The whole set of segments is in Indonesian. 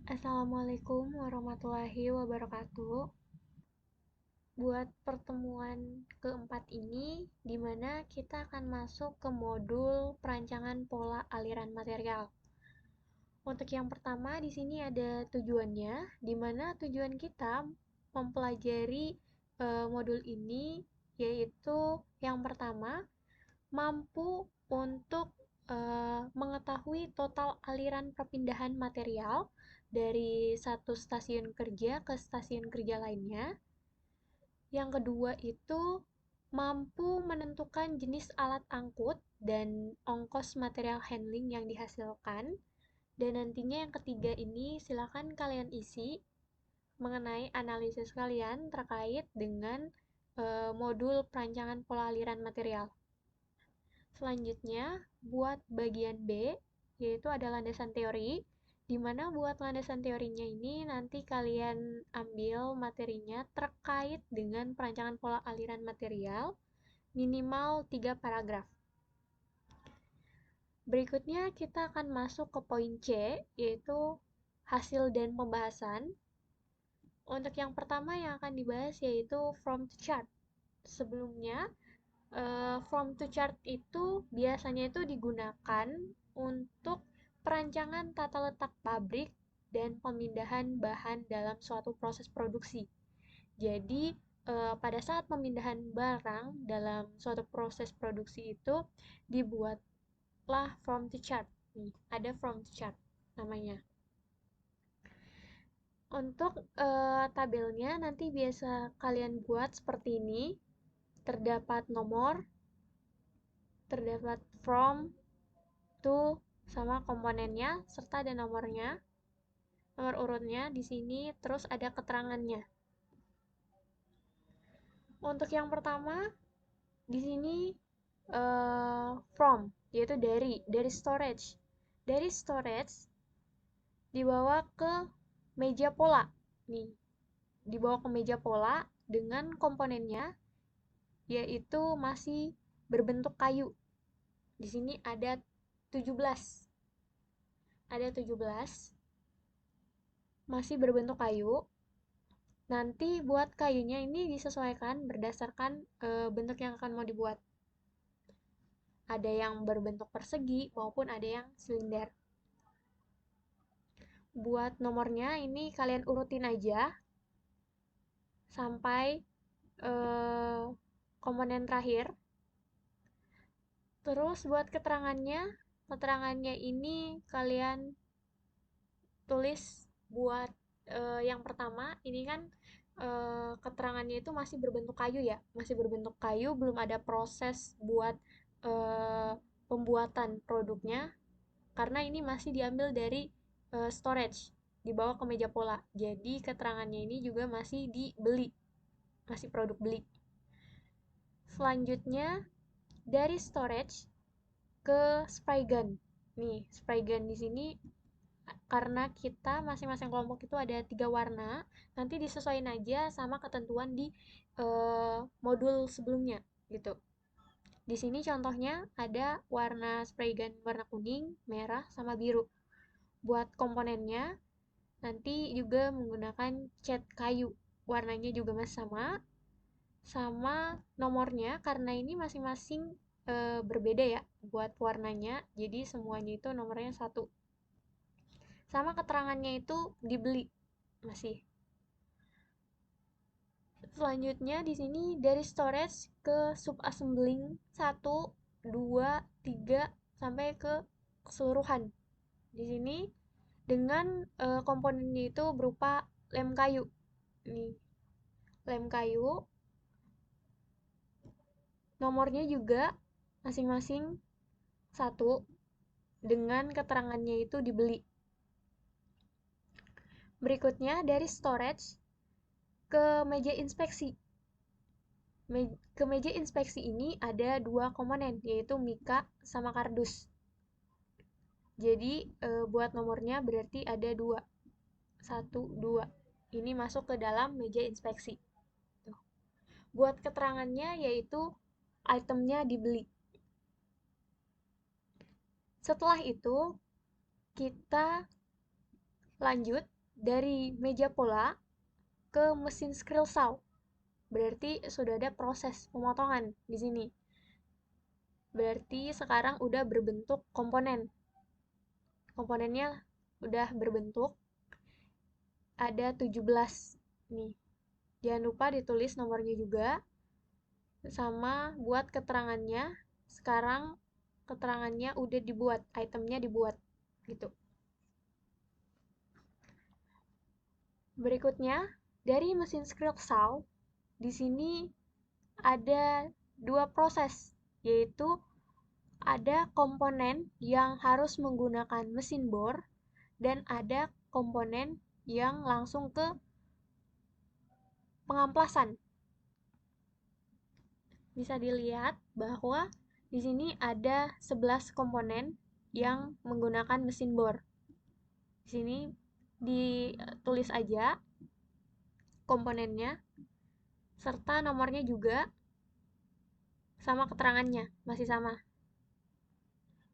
Assalamualaikum warahmatullahi wabarakatuh. Buat pertemuan keempat ini, di mana kita akan masuk ke modul perancangan pola aliran material. Untuk yang pertama, di sini ada tujuannya, di mana tujuan kita mempelajari modul ini, yaitu yang pertama, mampu untuk mengetahui total aliran perpindahan material dari satu stasiun kerja ke stasiun kerja lainnya. Yang kedua itu mampu menentukan jenis alat angkut dan ongkos material handling yang dihasilkan. Dan nantinya yang ketiga ini silakan kalian isi mengenai analisis kalian terkait dengan modul perancangan pola aliran material. Selanjutnya, buat bagian B, yaitu ada landasan teori, di mana buat landasan teorinya ini nanti kalian ambil materinya terkait dengan perancangan pola aliran material, minimal 3 paragraf. Berikutnya kita akan masuk ke poin C, yaitu hasil dan pembahasan. Untuk yang pertama yang akan dibahas yaitu from to chart. Sebelumnya, from to chart itu biasanya itu digunakan untuk perancangan tata letak pabrik dan pemindahan bahan dalam suatu proses produksi. Jadi, pada saat pemindahan barang dalam suatu proses produksi itu dibuatlah from to chart. Nih, ada from to chart namanya. Untuk tabelnya nanti biasa kalian buat seperti ini. Terdapat nomor, terdapat from, to, sama komponennya, serta ada nomornya, nomor urutnya di sini, terus ada keterangannya. Untuk yang pertama, di sini from, yaitu dari storage. Dari storage dibawa ke meja pola. Nih, dibawa ke meja pola dengan komponennya, yaitu masih berbentuk kayu. Di sini ada 17. Ada 17. Masih berbentuk kayu. Nanti buat kayunya ini disesuaikan berdasarkan bentuk yang akan mau dibuat. Ada yang berbentuk persegi maupun ada yang silinder. Buat nomornya ini kalian urutin aja sampai komponen terakhir. Terus buat keterangannya ini kalian tulis buat yang pertama, ini kan keterangannya itu masih berbentuk kayu ya, masih berbentuk kayu, belum ada proses buat pembuatan produknya, karena ini masih diambil dari storage, dibawa ke meja pola. Jadi keterangannya ini juga masih dibeli, masih produk beli. Selanjutnya, dari storage ke spray gun. Nih, spray gun di sini karena kita masing-masing kelompok itu ada 3 warna, nanti disesuaikan aja sama ketentuan di modul sebelumnya gitu. Di sini contohnya ada warna spray gun warna kuning, merah, sama biru. Buat komponennya nanti juga menggunakan cat kayu, warnanya juga masih sama nomornya karena ini masing-masing berbeda ya buat warnanya, jadi semuanya itu nomornya 1. Sama keterangannya itu dibeli masih. Selanjutnya di sini dari storage ke subassembling 1, 2, 3 sampai ke keseluruhan. Di sini dengan komponennya itu berupa lem kayu. Nih, lem kayu. Nomornya juga masing-masing 1 dengan keterangannya itu dibeli. Berikutnya dari storage ke meja inspeksi. Ke meja inspeksi ini ada 2 komponen, yaitu mika sama kardus. Jadi buat nomornya berarti ada 2. 1, 2. Ini masuk ke dalam meja inspeksi. Tuh. Buat keterangannya yaitu itemnya dibeli. Setelah itu kita lanjut dari meja pola ke mesin skrill saw. Berarti sudah ada proses pemotongan di sini. Berarti sekarang udah berbentuk komponen. Komponennya udah berbentuk. Ada 17 nih. Jangan lupa ditulis nomornya juga. Sama buat keterangannya. Sekarang keterangannya udah dibuat, itemnya dibuat gitu. Berikutnya, dari mesin skrill saw, di sini ada dua proses, yaitu ada komponen yang harus menggunakan mesin bor dan ada komponen yang langsung ke pengamplasan. Bisa dilihat bahwa di sini ada 11 komponen yang menggunakan mesin bor. Di sini ditulis aja komponennya serta nomornya juga sama keterangannya masih sama.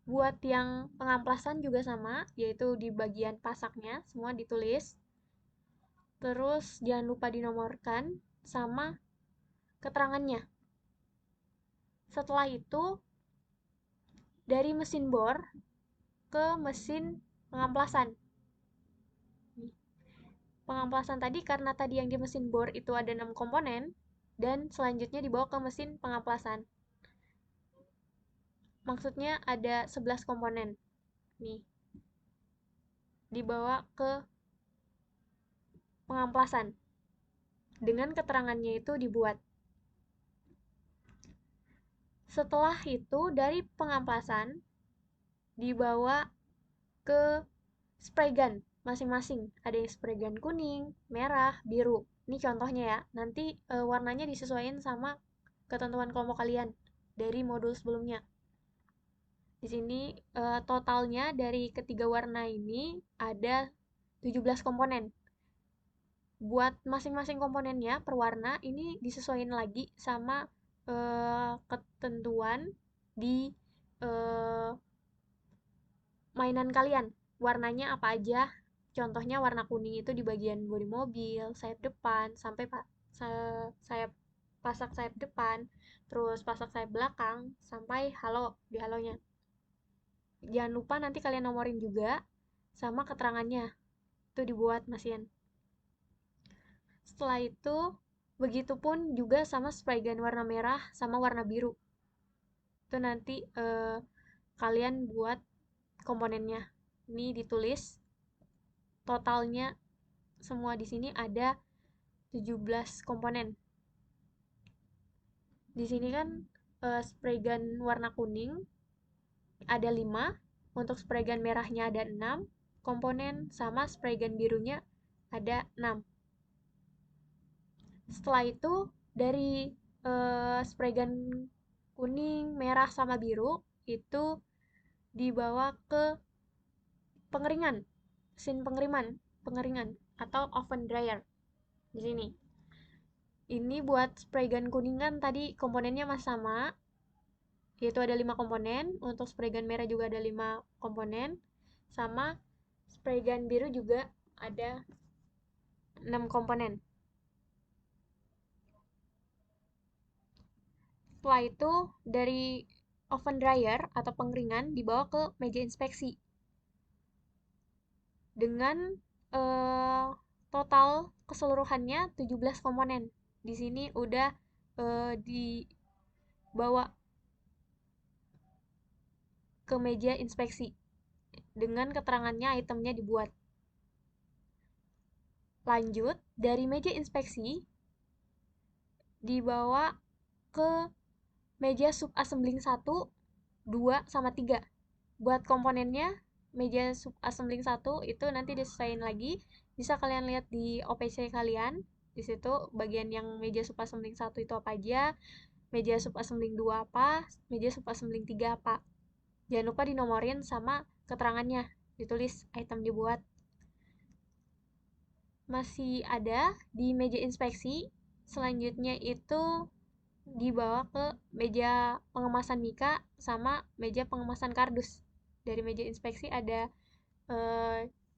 Buat yang pengamplasan juga sama, yaitu di bagian pasaknya semua ditulis. Terus jangan lupa dinomorkan sama keterangannya. Setelah itu dari mesin bor ke mesin pengamplasan. Pengamplasan tadi karena tadi yang di mesin bor itu ada 6 komponen dan selanjutnya dibawa ke mesin pengamplasan. Maksudnya ada 11 komponen. Nih. Dibawa ke pengamplasan. Dengan keterangannya itu dibuat. Setelah itu dari pengamplasan dibawa ke spray gun masing-masing. Ada yang spray gun kuning, merah, biru. Ini contohnya ya. Nanti warnanya disesuaikan sama ketentuan kelompok kalian dari modul sebelumnya. Di sini totalnya dari ketiga warna ini ada 17 komponen. Buat masing-masing komponennya per warna ini disesuaikan lagi sama ketentuan di mainan kalian. Warnanya apa aja? Contohnya warna kuning itu di bagian bodi mobil, sayap depan, sampai sayap pasak sayap depan, terus pasak sayap belakang, sampai halo di halonya. Jangan lupa nanti kalian nomorin juga sama keterangannya. Itu dibuat Masian. Setelah itu, begitupun juga sama spray gun warna merah sama warna biru. Itu nanti kalian buat komponennya. Ini ditulis totalnya semua di sini ada 17 komponen. Di sini kan spray gun warna kuning ada 5, untuk spray gun merahnya ada 6 komponen, sama spray gun birunya ada 6. Setelah itu dari spray gun kuning, merah, sama biru itu dibawa ke pengeringan, mesin pengeringan atau oven dryer di sini. Ini buat spray gun kuning kan tadi komponennya masih sama, yaitu ada 5 komponen. Untuk spray gun merah juga ada 5 komponen, sama spray gun biru juga ada 6 komponen. Setelah itu dari oven dryer atau pengeringan dibawa ke meja inspeksi dengan total keseluruhannya 17 komponen. Di sini udah dibawa ke meja inspeksi dengan keterangannya itemnya dibuat. Lanjut, dari meja inspeksi dibawa ke meja subassembling 1, 2, sama 3. Buat komponennya, meja subassembling 1 itu nanti disesuaikan lagi. Bisa kalian lihat di OPC kalian. Di situ bagian yang meja subassembling 1 itu apa aja, meja subassembling 2 apa, meja subassembling 3 apa. Jangan lupa dinomorin sama keterangannya, ditulis item dibuat. Masih ada di meja inspeksi, selanjutnya itu dibawa ke meja pengemasan mika sama meja pengemasan kardus. Dari meja inspeksi ada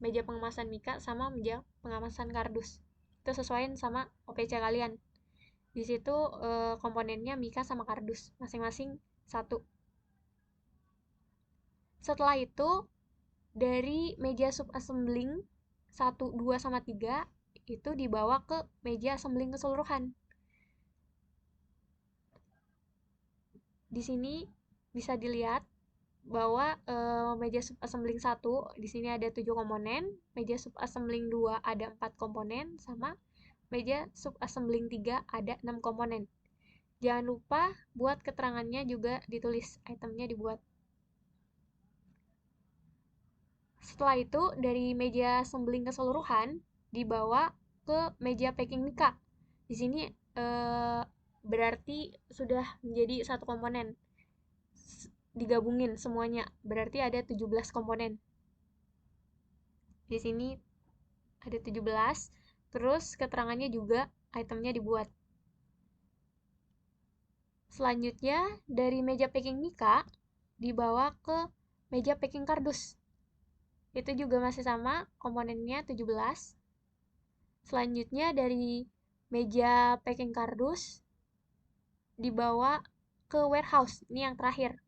meja pengemasan mika sama meja pengemasan kardus. Itu sesuaiin sama OPC kalian. Di situ komponennya mika sama kardus, masing-masing 1. Setelah itu, dari meja subassembling 1, 2, sama 3, itu dibawa ke meja assembling keseluruhan. Di sini bisa dilihat bahwa meja subassembling 1 di sini ada 7 komponen, meja subassembling 2 ada 4 komponen, sama meja subassembling 3 ada 6 komponen. Jangan lupa buat keterangannya juga ditulis, itemnya dibuat. Setelah itu, dari meja assembling keseluruhan dibawa ke meja packing mika. Di sini berarti sudah menjadi 1 komponen. Digabungin semuanya, berarti ada 17 komponen. Di sini ada 17, terus keterangannya juga itemnya dibuat. Selanjutnya, dari meja packing mika dibawa ke meja packing kardus. Itu juga masih sama, komponennya 17. Selanjutnya, dari meja packing kardus dibawa ke warehouse. Ini yang terakhir,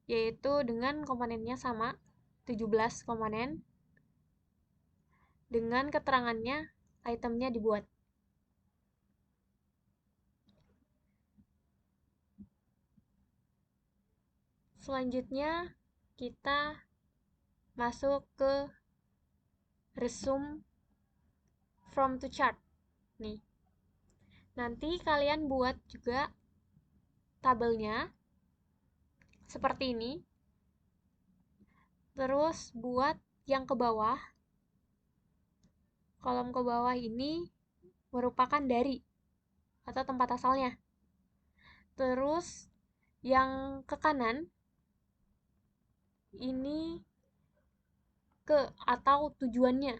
yaitu dengan komponennya sama, 17 komponen. Dengan keterangannya, itemnya dibuat. Selanjutnya, kita masuk ke resume from to chart. Nih. Nanti kalian buat juga tabelnya seperti ini. Terus buat yang ke bawah. Kolom ke bawah ini merupakan dari atau tempat asalnya. Terus yang ke kanan ini ke atau tujuannya.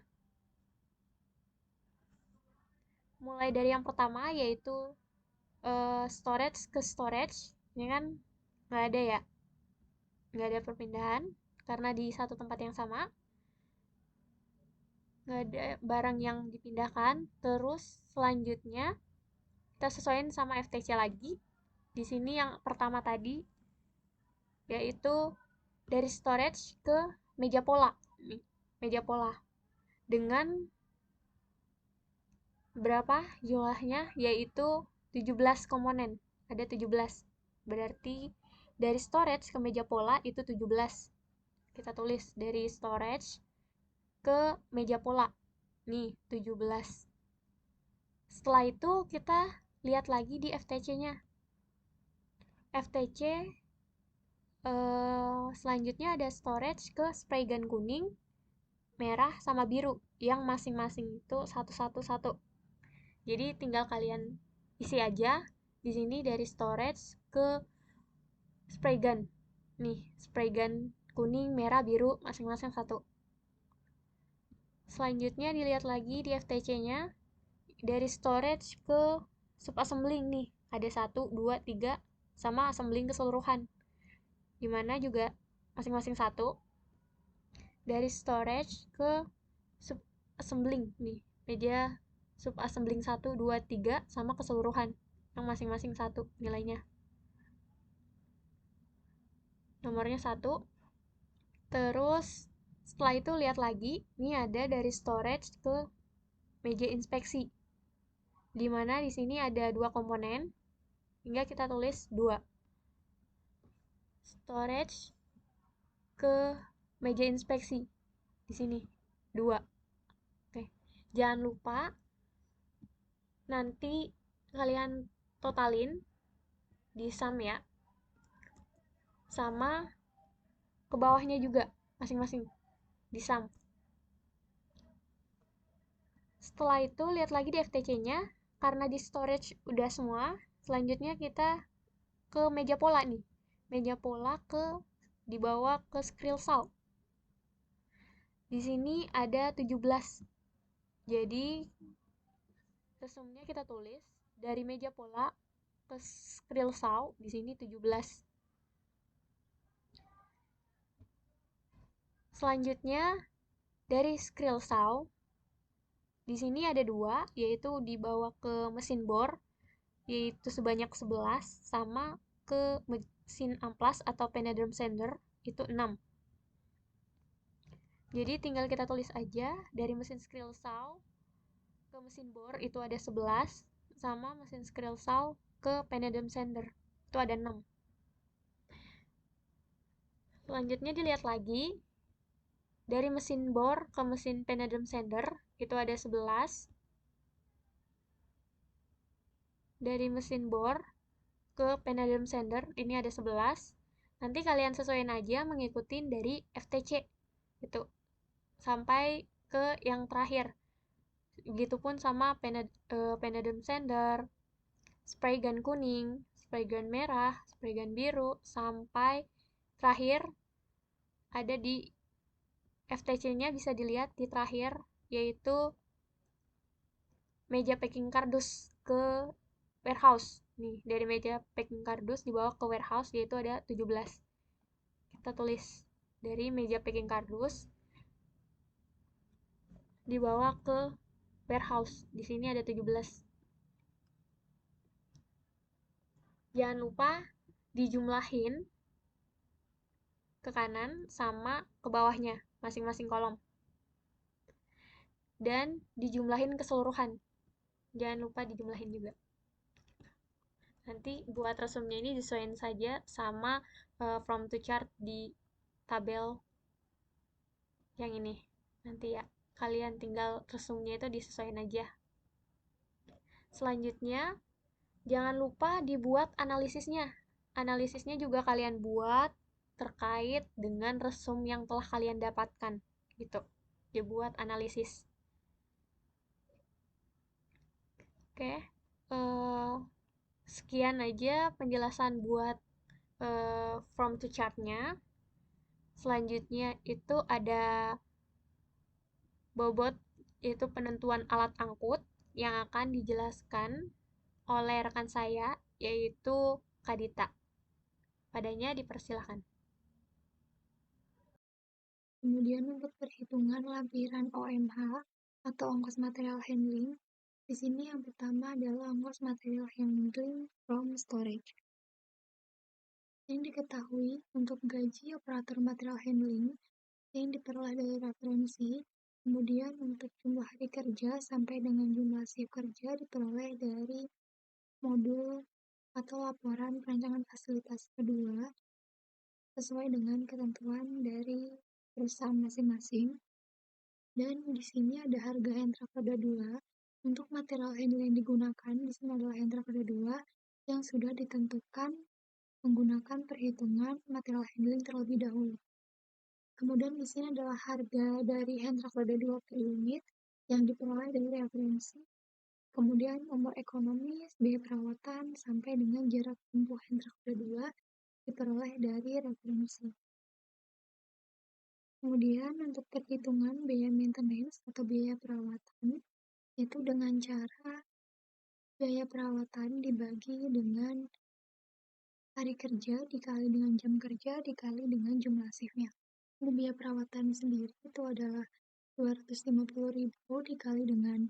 Mulai dari yang pertama yaitu storage ke storage. Ini kan nggak ada ya, nggak ada perpindahan karena di satu tempat yang sama, nggak ada barang yang dipindahkan. Terus selanjutnya kita sesuaikan sama FTC lagi. Di sini yang pertama tadi yaitu dari storage ke meja pola. Nih, meja pola dengan berapa jumlahnya, yaitu 17 komponen. Ada 17. Berarti dari storage ke meja pola itu 17. Kita tulis dari storage ke meja pola. Nih, 17. Setelah itu kita lihat lagi di FTC-nya. FTC selanjutnya ada storage ke spray gun kuning, merah, sama biru yang masing-masing itu 111. Jadi tinggal kalian isi aja di sini dari storage ke spray gun. Nih, spray gun kuning, merah, biru masing-masing 1. Selanjutnya dilihat lagi di FTC-nya dari storage ke subassembling nih. Ada 1, 2, 3 sama assembling keseluruhan. Dimana juga masing-masing 1. Dari storage ke subassembling nih. Meja subassembling 1, 2, 3 sama keseluruhan yang masing-masing 1 nilainya. Nomornya 1. Terus setelah itu lihat lagi, ini ada dari storage ke meja inspeksi. Dimana di sini ada 2 komponen, hingga kita tulis 2. Storage ke meja inspeksi. Di sini 2. Oke. Jangan lupa nanti kalian totalin di sum ya. Sama ke bawahnya juga masing-masing di sum. Setelah itu lihat lagi di FTC-nya, karena di storage udah semua, selanjutnya kita ke meja pola nih. Meja pola dibawa ke Skrill Salt. Di sini ada 17. Jadi resumnya kita tulis dari meja pola ke Skrill Salt di sini 17. Selanjutnya Dari Skrill di sini ada dua, yaitu dibawa ke mesin bor, yaitu sebanyak 11, sama ke mesin amplas atau penedrum sander, itu 6. Jadi tinggal kita tulis aja, dari mesin Skrill ke mesin bor itu ada 11, sama mesin Skrill ke penedrum sander, itu ada 6. Selanjutnya dilihat lagi, dari mesin bor ke mesin penedrum sander, itu ada 11. Dari mesin bor ke penadrum sander ini ada 11. Nanti kalian sesuaiin aja mengikuti dari FTC itu sampai ke yang terakhir. Begitupun sama penadrum sander, spray gun kuning, spray gun merah, spray gun biru, sampai terakhir ada di FTC-nya bisa dilihat di terakhir, yaitu meja packing kardus ke warehouse. Nih, dari meja packing kardus dibawa ke warehouse yaitu ada 17. Kita tulis dari meja packing kardus dibawa ke warehouse. Di sini ada 17. Jangan lupa dijumlahin ke kanan sama ke bawahnya masing-masing kolom. Dan dijumlahin keseluruhan. Jangan lupa dijumlahin juga. Nanti buat resumnya ini disesuaikan saja sama from to chart di tabel yang ini. Nanti ya, kalian tinggal resumnya itu disesuaikan aja. Selanjutnya, jangan lupa dibuat analisisnya. Analisisnya juga kalian buat terkait dengan resum yang telah kalian dapatkan. Gitu. Dibuat analisis. Oke. Sekian aja penjelasan buat from to chart-nya. Selanjutnya itu ada bobot, yaitu penentuan alat angkut yang akan dijelaskan oleh rekan saya, yaitu Kadita. Padanya dipersilahkan. Kemudian untuk perhitungan lampiran OMH atau ongkos material handling, di sini yang pertama adalah ongkos material handling from storage. Yang diketahui untuk gaji operator material handling yang diperoleh dari referensi, kemudian untuk jumlah hari kerja sampai dengan jumlah shift kerja diperoleh dari modul atau laporan perancangan fasilitas kedua sesuai dengan ketentuan dari perusahaan masing-masing. Dan di sini ada harga Hendra Roda 2 untuk material handling yang digunakan. Di sini adalah Hendra Roda 2 yang sudah ditentukan menggunakan perhitungan material handling terlebih dahulu. Kemudian di sini adalah harga dari Hendra Roda 2 per unit yang diperoleh dari referensi. Kemudian umur ekonomis, biaya perawatan, sampai dengan jarak tempuh Hendra Roda 2 diperoleh dari referensi. Kemudian untuk perhitungan biaya maintenance atau biaya perawatan, yaitu dengan cara biaya perawatan dibagi dengan hari kerja dikali dengan jam kerja dikali dengan jumlah shift-nya. Biaya perawatan sendiri itu adalah 250.000 dikali dengan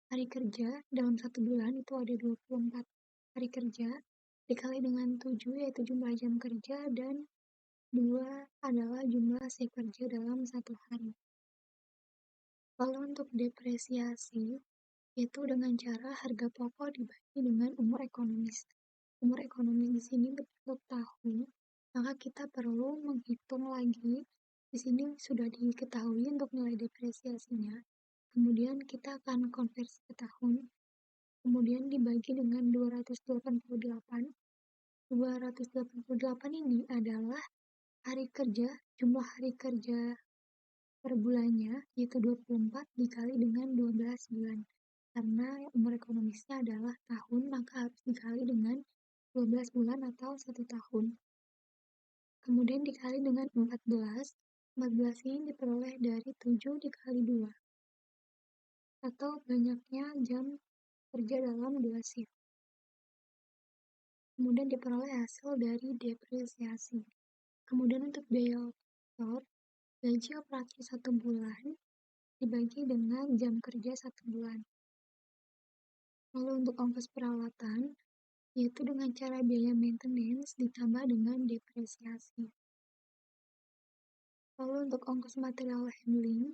hari kerja dalam satu bulan itu ada 24 hari kerja dikali dengan 7 yaitu jumlah jam kerja dan 2 adalah jumlah shift kerja dalam satu hari. Kalau untuk depresiasi, yaitu dengan cara harga pokok dibagi dengan umur ekonomis. Umur ekonomis di sini berbentuk tahun, maka kita perlu menghitung lagi. Di sini sudah diketahui untuk nilai depresiasinya. Kemudian kita akan konversi ke tahun. Kemudian dibagi dengan 288. 288 ini adalah hari kerja, jumlah hari kerja per bulannya, yaitu 24 dikali dengan 12 bulan. Karena umur ekonomisnya adalah tahun, maka harus dikali dengan 12 bulan atau 1 tahun. Kemudian dikali dengan 14. 14 ini diperoleh dari 7 dikali 2. Atau banyaknya jam kerja dalam 2 shift. Kemudian diperoleh hasil dari depresiasi. Kemudian untuk biaya operator, gaji operator 1 bulan dibagi dengan jam kerja 1 bulan. Lalu untuk ongkos perawatan, yaitu dengan cara biaya maintenance ditambah dengan depresiasi. Lalu untuk ongkos material handling,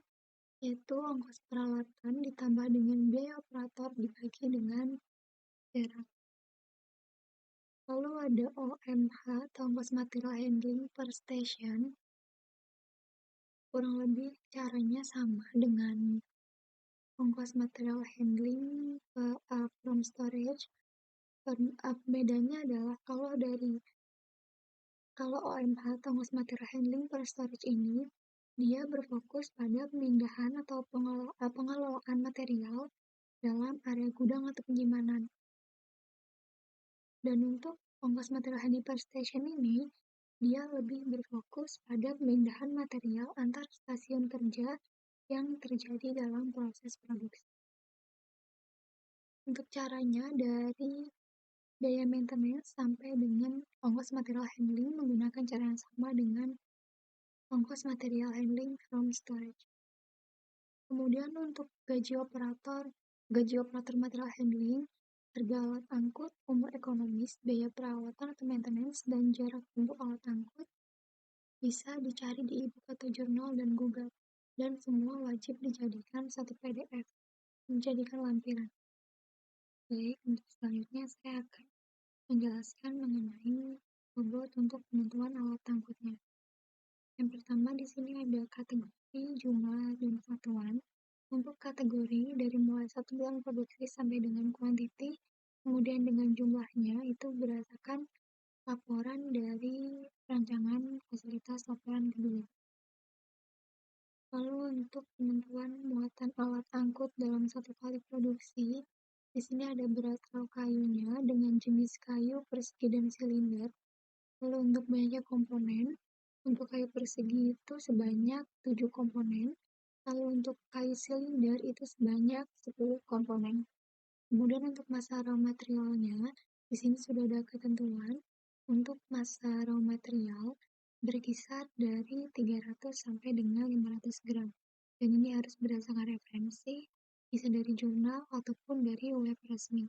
yaitu ongkos perawatan ditambah dengan biaya operator dibagi dengan jarak. Lalu ada OMH atau ongkos material handling per station. Kurang lebih caranya sama dengan ongkos material handling from storage. Bedanya adalah kalau OMH atau ongkos material handling per storage ini dia berfokus pada pemindahan atau pengelolaan material dalam area gudang atau penyimpanan. Dan untuk ongkos material handling per station ini, dia lebih berfokus pada pemindahan material antar stasiun kerja yang terjadi dalam proses produksi. Untuk caranya, dari biaya maintenance sampai dengan ongkos material handling menggunakan cara yang sama dengan ongkos material handling from storage. Kemudian untuk gaji operator material handling, harga alat angkut, umur ekonomis, biaya perawatan atau maintenance, dan jarak untuk alat angkut bisa dicari di e-book atau jurnal dan Google, dan semua wajib dijadikan satu PDF, menjadikan lampiran. Baik, untuk selanjutnya saya akan menjelaskan mengenai bobot untuk penentuan alat angkutnya. Yang pertama di sini ada kategori, jumlah, dan satuan. Untuk kategori dari mulai 1 bulan produksi sampai dengan kuantiti, kemudian dengan jumlahnya itu berdasarkan laporan dari rancangan fasilitas laporan kedua. Lalu untuk penentuan muatan alat angkut dalam satu kali produksi, di sini ada berat kayunya dengan jenis kayu, persegi, dan silinder. Lalu untuk banyaknya komponen, untuk kayu persegi itu sebanyak 7 komponen, lalu untuk kayu silinder itu sebanyak 10 komponen. Kemudian untuk massa raw materialnya, di sini sudah ada ketentuan untuk massa raw material berkisar dari 300 sampai dengan 500 gram. Dan ini harus berdasarkan referensi, bisa dari jurnal ataupun dari web resmi.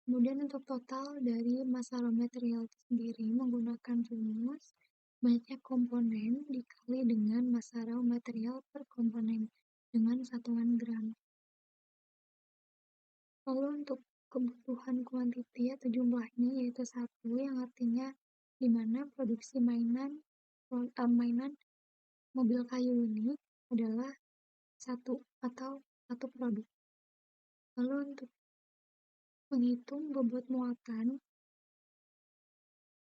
Kemudian untuk total dari massa raw material itu sendiri menggunakan rumus banyaknya komponen dikali dengan massa raw material per komponen dengan satuan gram. Lalu untuk kebutuhan kuantiti atau jumlahnya yaitu 1, yang artinya di mana produksi mainan mobil kayu ini adalah 1 atau 1 produk. Lalu untuk menghitung bobot muatan,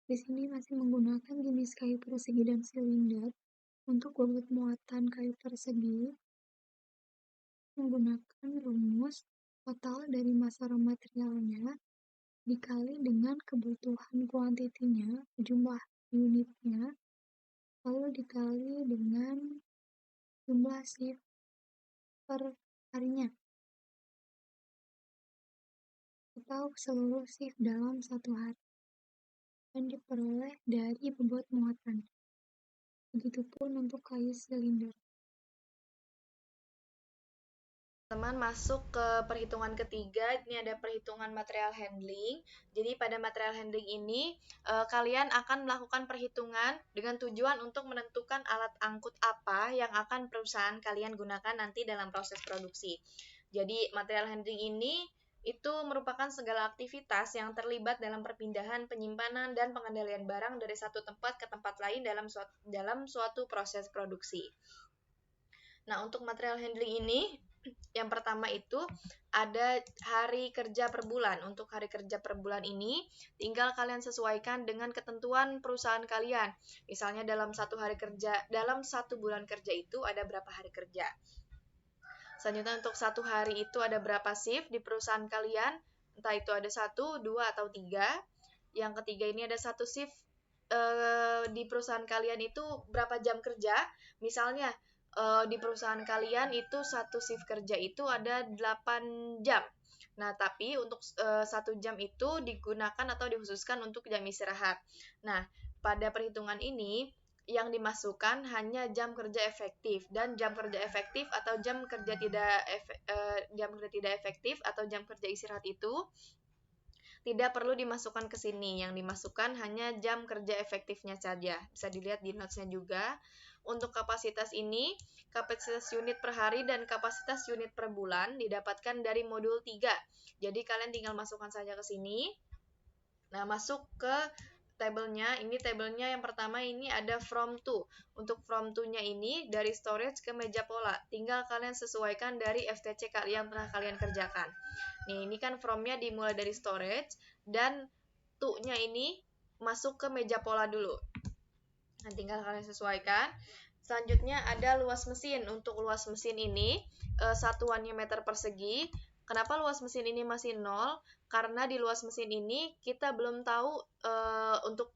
di sini masih menggunakan jenis kayu persegi dan silinder. Untuk bobot muatan kayu persegi menggunakan rumus total dari massa raw materialnya dikali dengan kebutuhan kuantitinya, jumlah unitnya, lalu dikali dengan jumlah shift per harinya, atau seluruh shift dalam satu hari, dan diperoleh dari bobot muatan. Begitupun untuk kayu silinder. Teman masuk ke perhitungan ketiga, ini ada perhitungan material handling. Jadi pada material handling ini kalian akan melakukan perhitungan dengan tujuan untuk menentukan alat angkut apa yang akan perusahaan kalian gunakan nanti dalam proses produksi. Jadi material handling ini itu merupakan segala aktivitas yang terlibat dalam perpindahan, penyimpanan, dan pengendalian barang dari satu tempat ke tempat lain dalam suatu proses produksi. Nah, untuk material handling ini, yang pertama itu ada hari kerja per bulan. Untuk hari kerja per bulan ini, tinggal kalian sesuaikan dengan ketentuan perusahaan kalian. Misalnya dalam satu bulan kerja itu ada berapa hari kerja. Selanjutnya untuk satu hari itu ada berapa shift di perusahaan kalian, entah itu ada 1, 2, atau 3. Yang ketiga ini ada satu shift di perusahaan kalian itu berapa jam kerja. Misalnya di perusahaan kalian itu satu shift kerja itu ada 8 jam. Nah, tapi untuk 1 jam itu digunakan atau dikhususkan untuk jam istirahat. Nah, pada perhitungan ini yang dimasukkan hanya jam kerja efektif, dan jam kerja efektif atau jam kerja tidak efektif atau jam kerja istirahat itu tidak perlu dimasukkan ke sini. Yang dimasukkan hanya jam kerja efektifnya saja. Bisa dilihat di notes-nya juga. Untuk kapasitas ini, kapasitas unit per hari dan kapasitas unit per bulan didapatkan dari modul 3. Jadi kalian tinggal masukkan saja ke sini. Nah, masuk ke tabelnya. Ini tabelnya yang pertama ini ada from to. Untuk from to-nya ini dari storage ke meja pola. Tinggal kalian sesuaikan dari FTC yang pernah kalian kerjakan. Nih, ini kan from-nya dimulai dari storage dan to-nya ini masuk ke meja pola dulu. Nah, tinggal kalian sesuaikan. Selanjutnya ada luas mesin. Untuk luas mesin ini satuannya meter persegi. Kenapa luas mesin ini masih 0? Karena di luas mesin ini kita belum tahu untuk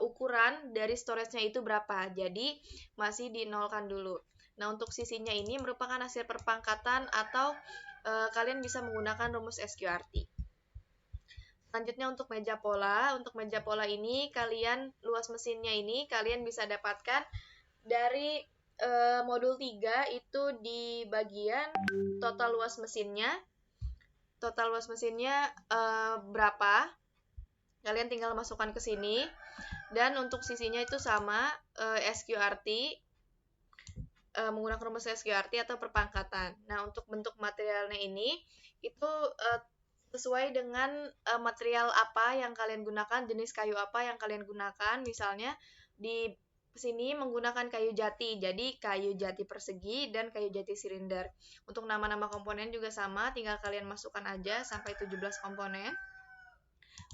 ukuran dari storage-nya itu berapa. Jadi masih dinolkan dulu. Nah, untuk sisinya ini merupakan hasil perpangkatan atau kalian bisa menggunakan rumus SQRT. Selanjutnya untuk meja pola. Untuk meja pola ini kalian luas mesinnya ini kalian bisa dapatkan dari modul 3 itu di bagian total luas mesinnya. Total luas mesinnya berapa? Kalian tinggal masukkan ke sini. Dan untuk sisinya itu sama SQRT, menggunakan rumus SQRT atau perpangkatan. Nah, untuk bentuk materialnya ini itu sesuai dengan material apa yang kalian gunakan, jenis kayu apa yang kalian gunakan. Misalnya di sini menggunakan kayu jati, jadi kayu jati persegi dan kayu jati silinder. Untuk nama-nama komponen juga sama, tinggal kalian masukkan aja sampai 17 komponen.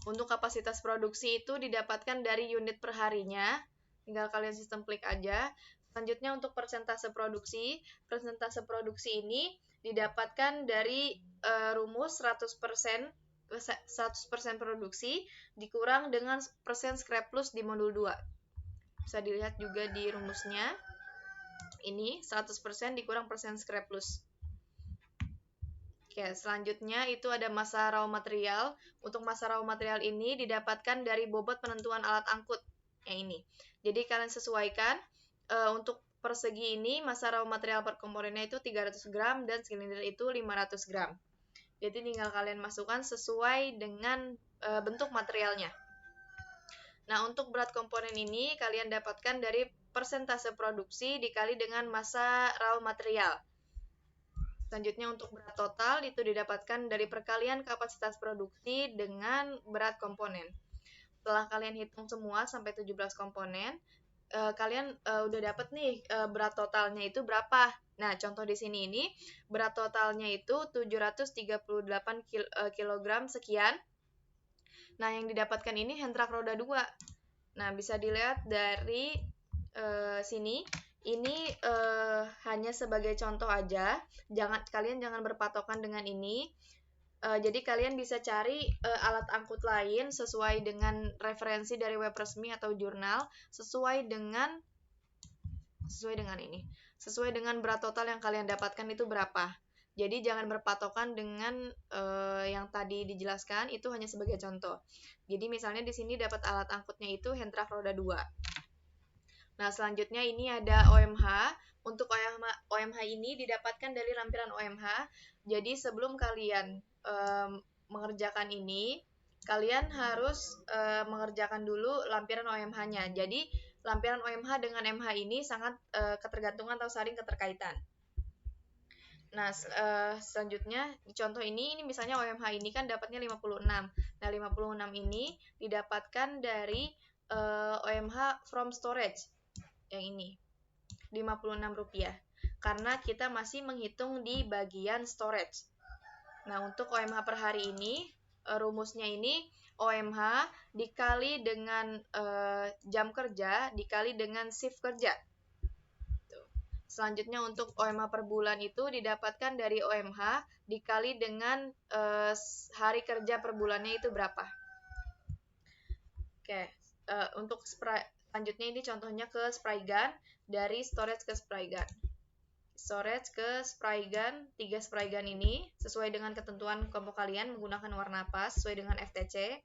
Untuk kapasitas produksi itu didapatkan dari unit per harinya, tinggal kalian sistem klik aja. Selanjutnya untuk persentase produksi ini didapatkan dari rumus 100% produksi dikurang dengan persen scrap plus di modul 2. Bisa dilihat juga di rumusnya. Ini 100% dikurang persen scrap plus. Oke, selanjutnya itu ada massa raw material. Untuk massa raw material ini didapatkan dari bobot penentuan alat angkut. Yang ini. Jadi kalian sesuaikan. Untuk persegi ini massa raw material per komponennya itu 300 gram dan silinder itu 500 gram. Jadi tinggal kalian masukkan sesuai dengan bentuk materialnya. Nah, untuk berat komponen ini kalian dapatkan dari persentase produksi dikali dengan massa raw material. Selanjutnya untuk berat total itu didapatkan dari perkalian kapasitas produksi dengan berat komponen. Setelah kalian hitung semua sampai 17 komponen, kalian udah dapat nih berat totalnya itu berapa. Nah, contoh di sini ini berat totalnya itu 738 kg sekian. Nah, yang didapatkan ini hand truck roda 2. Nah, bisa dilihat dari sini. Ini hanya sebagai contoh aja. Kalian jangan berpatokan dengan ini. Jadi kalian bisa cari alat angkut lain sesuai dengan referensi dari web resmi atau jurnal sesuai dengan ini. Sesuai dengan berat total yang kalian dapatkan itu berapa. Jadi jangan berpatokan dengan yang tadi dijelaskan, itu hanya sebagai contoh. Jadi misalnya di sini dapat alat angkutnya itu hand truck roda 2. Nah, selanjutnya ini ada OMH. Untuk OMH ini didapatkan dari lampiran OMH. Jadi sebelum kalian mengerjakan ini, kalian harus mengerjakan dulu lampiran OMH-nya. Jadi lampiran OMH dengan MH ini sangat ketergantungan atau saling keterkaitan. Nah, selanjutnya di contoh ini misalnya OMH ini kan dapatnya 56. Nah, 56 ini didapatkan dari OMH from storage. Yang ini. Rp56. Karena kita masih menghitung di bagian storage. Nah, untuk OMH per hari ini, rumusnya ini OMH dikali dengan jam kerja, dikali dengan shift kerja. Selanjutnya untuk OMH per bulan itu didapatkan dari OMH dikali dengan hari kerja per bulannya itu berapa. Oke, untuk selanjutnya ini contohnya ke spray gun, dari storage ke spray gun. Storage ke spray gun, 3 spray gun ini sesuai dengan ketentuan kelompok kalian menggunakan warna pas sesuai dengan FTC.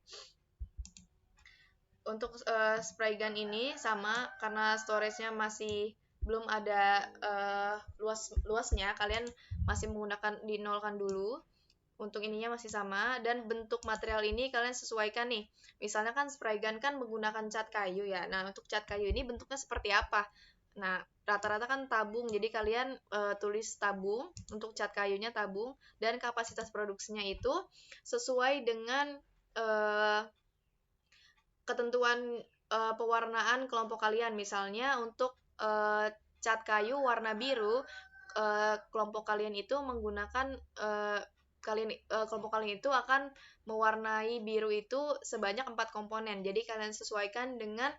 untuk spray gun ini sama, karena storage-nya masih belum ada luasnya, kalian masih menggunakan dinolkan dulu. Untuk ininya masih sama, dan bentuk material ini kalian sesuaikan nih. Misalnya kan spray gun kan menggunakan cat kayu ya. Nah, untuk cat kayu ini bentuknya seperti apa? Nah, rata-rata kan tabung, jadi kalian tulis tabung, untuk cat kayunya tabung, dan kapasitas produksinya itu sesuai dengan ketentuan pewarnaan kelompok kalian. Misalnya untuk cat kayu warna biru, kelompok kalian itu menggunakan kelompok kalian itu akan mewarnai biru itu sebanyak 4 komponen. Jadi kalian sesuaikan dengan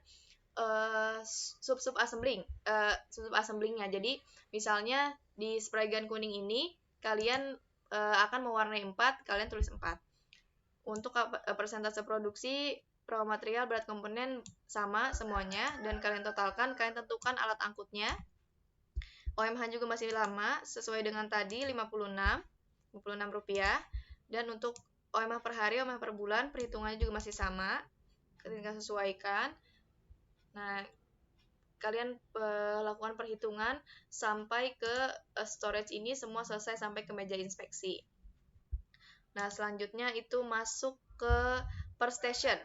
sub assemblingnya. Jadi misalnya di spray gun kuning ini kalian akan mewarnai 4, kalian tulis 4. Untuk persentase produksi, raw material, berat komponen sama semuanya, dan kalian totalkan, kalian tentukan alat angkutnya. OMH juga masih lama, sesuai dengan tadi 56 rupiah. Dan untuk OMH per hari, OMH per bulan, perhitungannya juga masih sama, ketika sesuaikan. Nah, kalian lakukan perhitungan sampai ke storage ini semua selesai sampai ke meja inspeksi. Nah, selanjutnya itu masuk ke per station.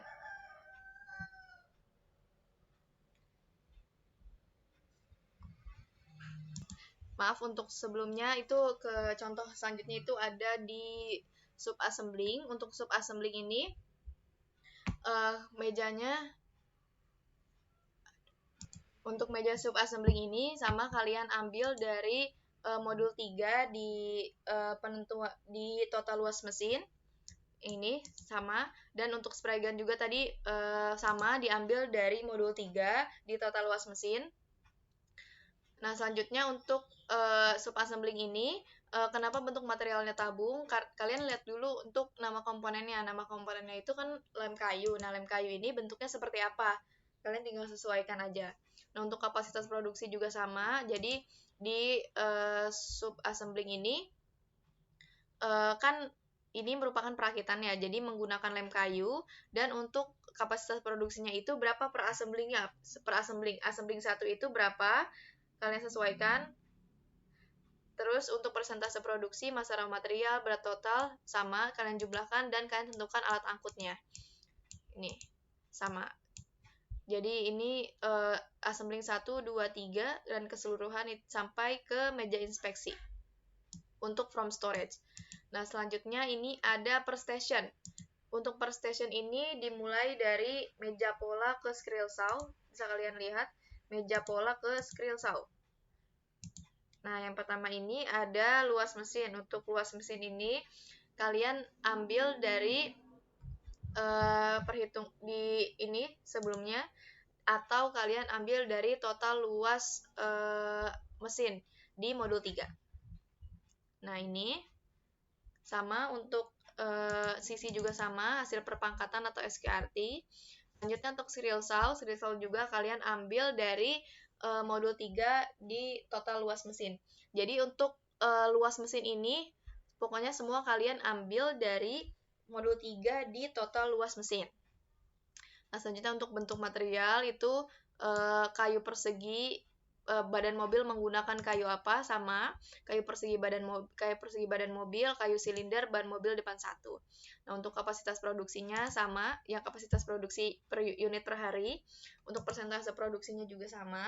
Maaf, untuk sebelumnya itu ke contoh selanjutnya itu ada di sub assembling. Untuk sub assembling ini untuk meja sub assembling ini sama, kalian ambil dari modul 3 di di total luas mesin. Ini sama, dan untuk spray gun juga tadi sama, diambil dari modul 3 di total luas mesin. Nah, selanjutnya untuk sub assembling ini, kenapa bentuk materialnya tabung? Kalian lihat dulu untuk nama komponennya. Nama komponennya itu kan lem kayu. Nah, lem kayu ini bentuknya seperti apa? Kalian tinggal sesuaikan aja. Nah, untuk kapasitas produksi juga sama. Jadi di sub assembling ini kan ini merupakan perakitan ya, jadi menggunakan lem kayu, dan untuk kapasitas produksinya itu berapa per assemblingnya, assembling 1 itu berapa, kalian sesuaikan. Terus untuk persentase produksi, massa raw material, berat total, sama, kalian jumlahkan, dan kalian tentukan alat angkutnya. Ini, sama. Jadi ini assembling 1, 2, 3, dan keseluruhan sampai ke meja inspeksi untuk from storage. Nah, selanjutnya ini ada per station. Untuk per station ini dimulai dari meja pola ke scroll saw. Bisa kalian lihat, meja pola ke scroll saw. Nah, yang pertama ini ada luas mesin. Untuk luas mesin ini, kalian ambil dari perhitung di ini sebelumnya, atau kalian ambil dari total luas mesin di modul 3. Nah, ini sama, untuk sisi juga sama, hasil perpangkatan atau SQRT. Selanjutnya untuk serial saw juga kalian ambil dari modul 3 di total luas mesin. Jadi untuk luas mesin ini, pokoknya semua kalian ambil dari modul 3 di total luas mesin. Nah, selanjutnya untuk bentuk material itu kayu persegi, badan mobil menggunakan kayu apa, sama, kayu persegi badan mobil, kayu silinder, ban mobil depan 1. Nah, untuk kapasitas produksinya sama, yang kapasitas produksi per unit per hari. Untuk persentase produksinya juga sama.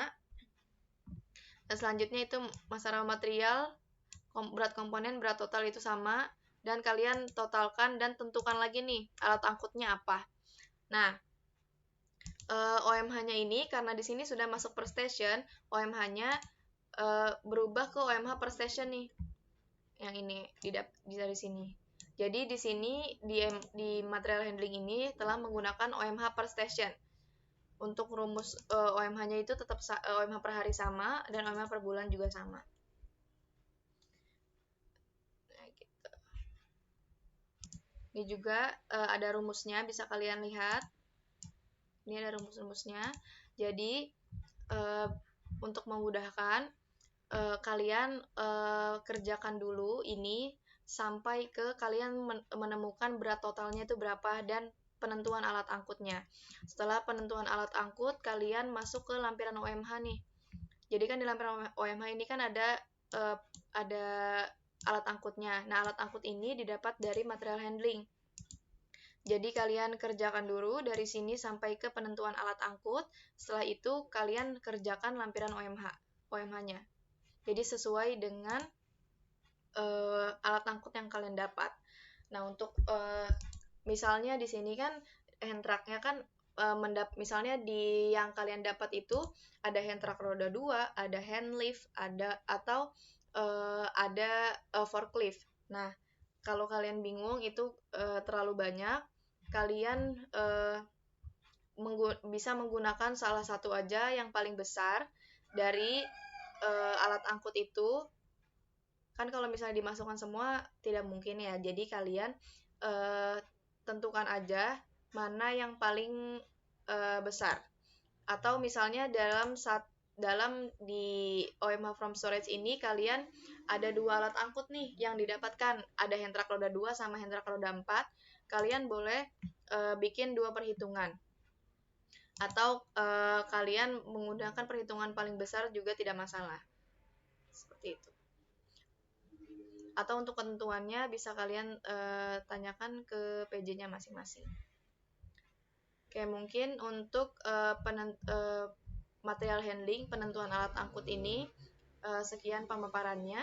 Dan selanjutnya itu massa raw material, berat komponen, berat total itu sama, dan kalian totalkan dan tentukan lagi nih alat angkutnya apa. Nah, OMH-nya ini karena di sini sudah masuk per station, OMH-nya berubah ke OMH per station nih. Yang ini dari sini. Jadi di sini di material handling ini telah menggunakan OMH per station. Untuk rumus OMH-nya itu tetap OMH per hari sama, dan OMH per bulan juga sama. Nah, gitu. Ini juga ada rumusnya, bisa kalian lihat. Ini ada rumus-rumusnya. Jadi untuk memudahkan, kalian kerjakan dulu ini sampai ke kalian menemukan berat totalnya itu berapa dan penentuan alat angkutnya. Setelah penentuan alat angkut, kalian masuk ke lampiran OMH nih. Jadi kan di lampiran OMH ini kan ada alat angkutnya. Nah, alat angkut ini didapat dari material handling. Jadi kalian kerjakan dulu dari sini sampai ke penentuan alat angkut. Setelah itu kalian kerjakan lampiran OMH-nya. Jadi sesuai dengan alat angkut yang kalian dapat. Nah, untuk misalnya di sini kan hand truck-nya kan misalnya di yang kalian dapat itu ada hand truck roda 2, ada hand lift, atau ada forklift. Nah, kalau kalian bingung itu terlalu banyak, kalian bisa menggunakan salah satu aja yang paling besar dari alat angkut itu. Kan kalau misalnya dimasukkan semua tidak mungkin ya, jadi kalian tentukan aja mana yang paling besar. Atau misalnya dalam di OMH From Storage ini kalian ada 2 alat angkut nih yang didapatkan, ada hand truck roda 2 sama hand truck roda 4. Kalian boleh bikin 2 perhitungan. Atau kalian menggunakan perhitungan paling besar juga tidak masalah. Seperti itu. Atau untuk ketentuannya bisa kalian tanyakan ke PJ-nya masing-masing. Oke, mungkin untuk material handling, penentuan alat angkut ini sekian pemaparannya.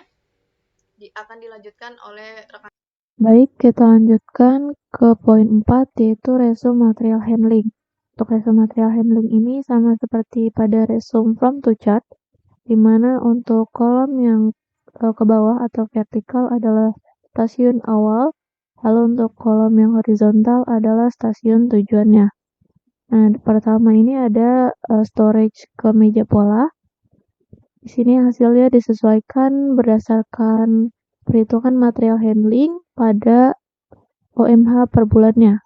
Akan dilanjutkan oleh rekan. Baik, kita lanjutkan ke poin 4, yaitu resume material handling. Untuk resume material handling ini sama seperti pada resume from to chart, di mana untuk kolom yang ke bawah atau vertikal adalah stasiun awal, lalu untuk kolom yang horizontal adalah stasiun tujuannya. Nah, pertama ini ada storage ke meja pola. Di sini hasilnya disesuaikan berdasarkan perhitungan material handling pada OMH per bulannya.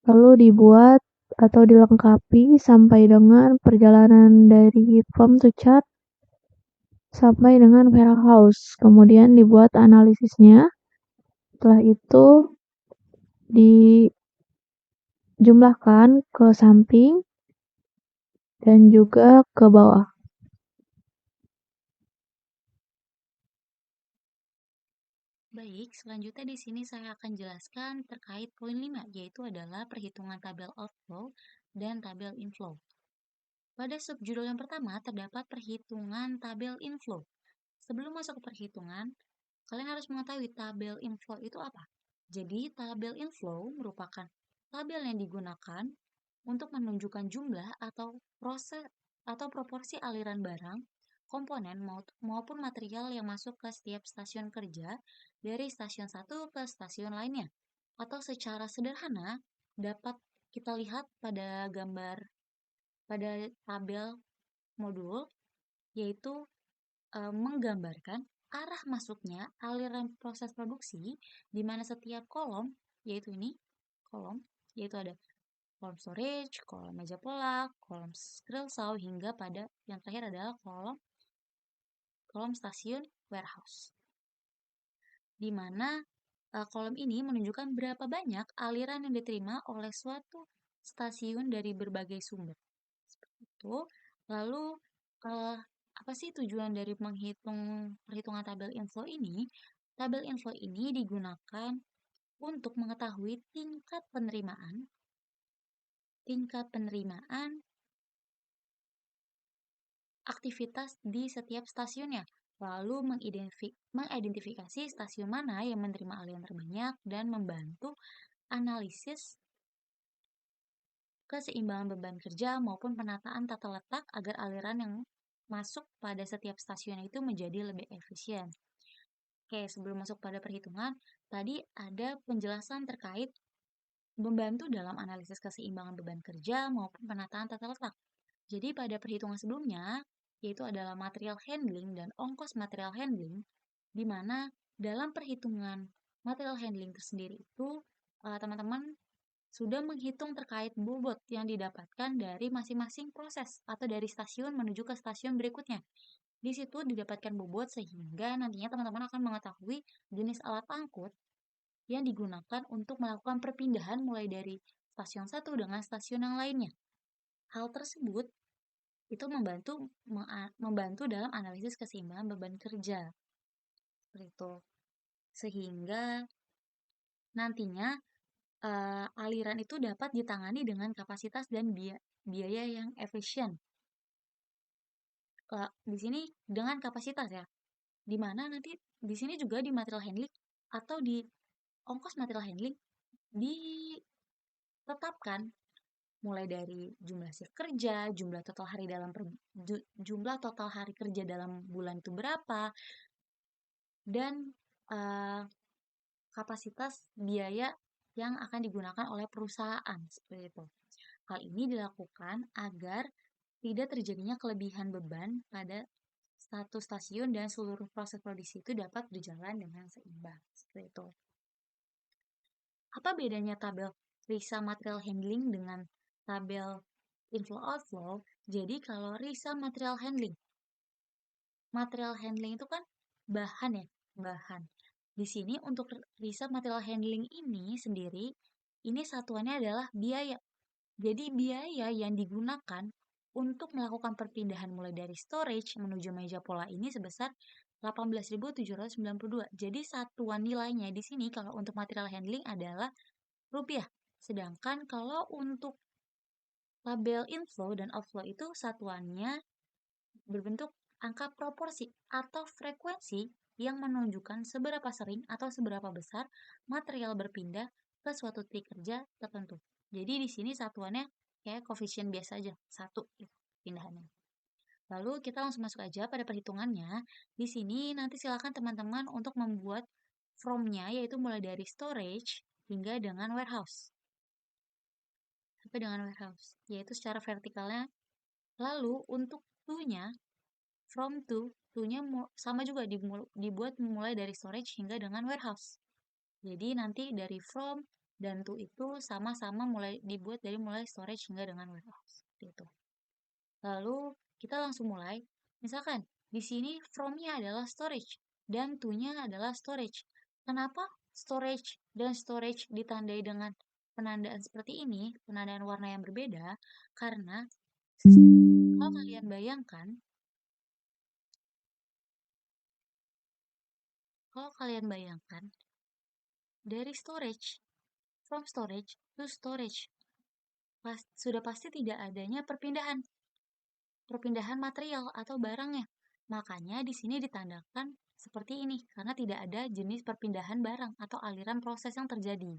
Lalu dibuat atau dilengkapi sampai dengan perjalanan dari farm to chart sampai dengan warehouse. Kemudian dibuat analisisnya. Setelah itu dijumlahkan ke samping dan juga ke bawah. Baik, selanjutnya di sini saya akan jelaskan terkait poin 5, yaitu adalah perhitungan tabel outflow dan tabel inflow. Pada subjudul yang pertama terdapat perhitungan tabel inflow. Sebelum masuk ke perhitungan, kalian harus mengetahui tabel inflow itu apa. Jadi, tabel inflow merupakan tabel yang digunakan untuk menunjukkan jumlah atau proporsi aliran barang, komponen maupun material yang masuk ke setiap stasiun kerja dari stasiun satu ke stasiun lainnya. Atau secara sederhana dapat kita lihat pada gambar pada tabel modul, yaitu menggambarkan arah masuknya aliran proses produksi di mana setiap kolom, yaitu ada kolom storage, kolom meja pola, kolom grill saw, hingga pada yang terakhir adalah kolom stasiun warehouse. Di mana kolom ini menunjukkan berapa banyak aliran yang diterima oleh suatu stasiun dari berbagai sumber. Seperti itu. Lalu apa sih tujuan dari perhitungan tabel inflow ini? Tabel inflow ini digunakan untuk mengetahui tingkat penerimaan aktivitas di setiap stasiunnya, lalu mengidentifikasi stasiun mana yang menerima aliran terbanyak dan membantu analisis keseimbangan beban kerja maupun penataan tata letak agar aliran yang masuk pada setiap stasiun itu menjadi lebih efisien. Oke, sebelum masuk pada perhitungan, tadi ada penjelasan terkait membantu dalam analisis keseimbangan beban kerja maupun penataan tata letak. Jadi pada perhitungan sebelumnya, yaitu adalah material handling dan ongkos material handling, di mana dalam perhitungan material handling tersendiri itu, teman-teman sudah menghitung terkait bobot yang didapatkan dari masing-masing proses atau dari stasiun menuju ke stasiun berikutnya. Di situ didapatkan bobot sehingga nantinya teman-teman akan mengetahui jenis alat angkut yang digunakan untuk melakukan perpindahan mulai dari stasiun satu dengan stasiun yang lainnya. Hal tersebut itu membantu dalam analisis keseimbangan beban kerja. Seperti itu. Sehingga nantinya aliran itu dapat ditangani dengan kapasitas dan biaya yang efisien. Di sini dengan kapasitas ya, di mana nanti di sini juga di material handling atau di ongkos material handling ditetapkan mulai dari jumlah shift kerja, jumlah total hari kerja dalam bulan itu berapa, dan kapasitas biaya yang akan digunakan oleh perusahaan seperti itu. Hal ini dilakukan agar tidak terjadinya kelebihan beban pada satu stasiun dan seluruh proses produksi itu dapat berjalan dengan seimbang. Seperti itu. Apa bedanya tabel RISA material handling dengan tabel inflow outflow? Jadi kalau RISA material handling itu kan bahan ya, bahan. Di sini untuk RISA material handling ini sendiri, ini satuannya adalah biaya. Jadi biaya yang digunakan untuk melakukan perpindahan mulai dari storage menuju meja pola ini sebesar 18.792. Jadi satuan nilainya di sini kalau untuk material handling adalah rupiah. Sedangkan kalau untuk tabel inflow dan outflow itu satuannya berbentuk angka proporsi atau frekuensi yang menunjukkan seberapa sering atau seberapa besar material berpindah ke suatu titik kerja tertentu. Jadi di sini satuannya kayak koefisien biasa aja, 1 pindahannya. Lalu kita langsung masuk aja pada perhitungannya. Di sini nanti silakan teman-teman untuk membuat from-nya, yaitu mulai dari storage hingga dengan warehouse. Sampai dengan warehouse, yaitu secara vertikalnya. Lalu untuk to-nya, from to-nya sama juga dibuat mulai dari storage hingga dengan warehouse. Jadi nanti dari from dan to itu sama-sama dibuat dari mulai storage hingga dengan warehouse. Gitu. Lalu kita langsung mulai. Misalkan di sini from-nya adalah storage dan to-nya adalah storage. Kenapa storage dan storage ditandai dengan penandaan seperti ini, penandaan warna yang berbeda? Karena kalau kalian bayangkan, dari storage, from storage to storage, sudah pasti tidak adanya perpindahan material atau barangnya. Makanya di sini ditandakan seperti ini, karena tidak ada jenis perpindahan barang atau aliran proses yang terjadi.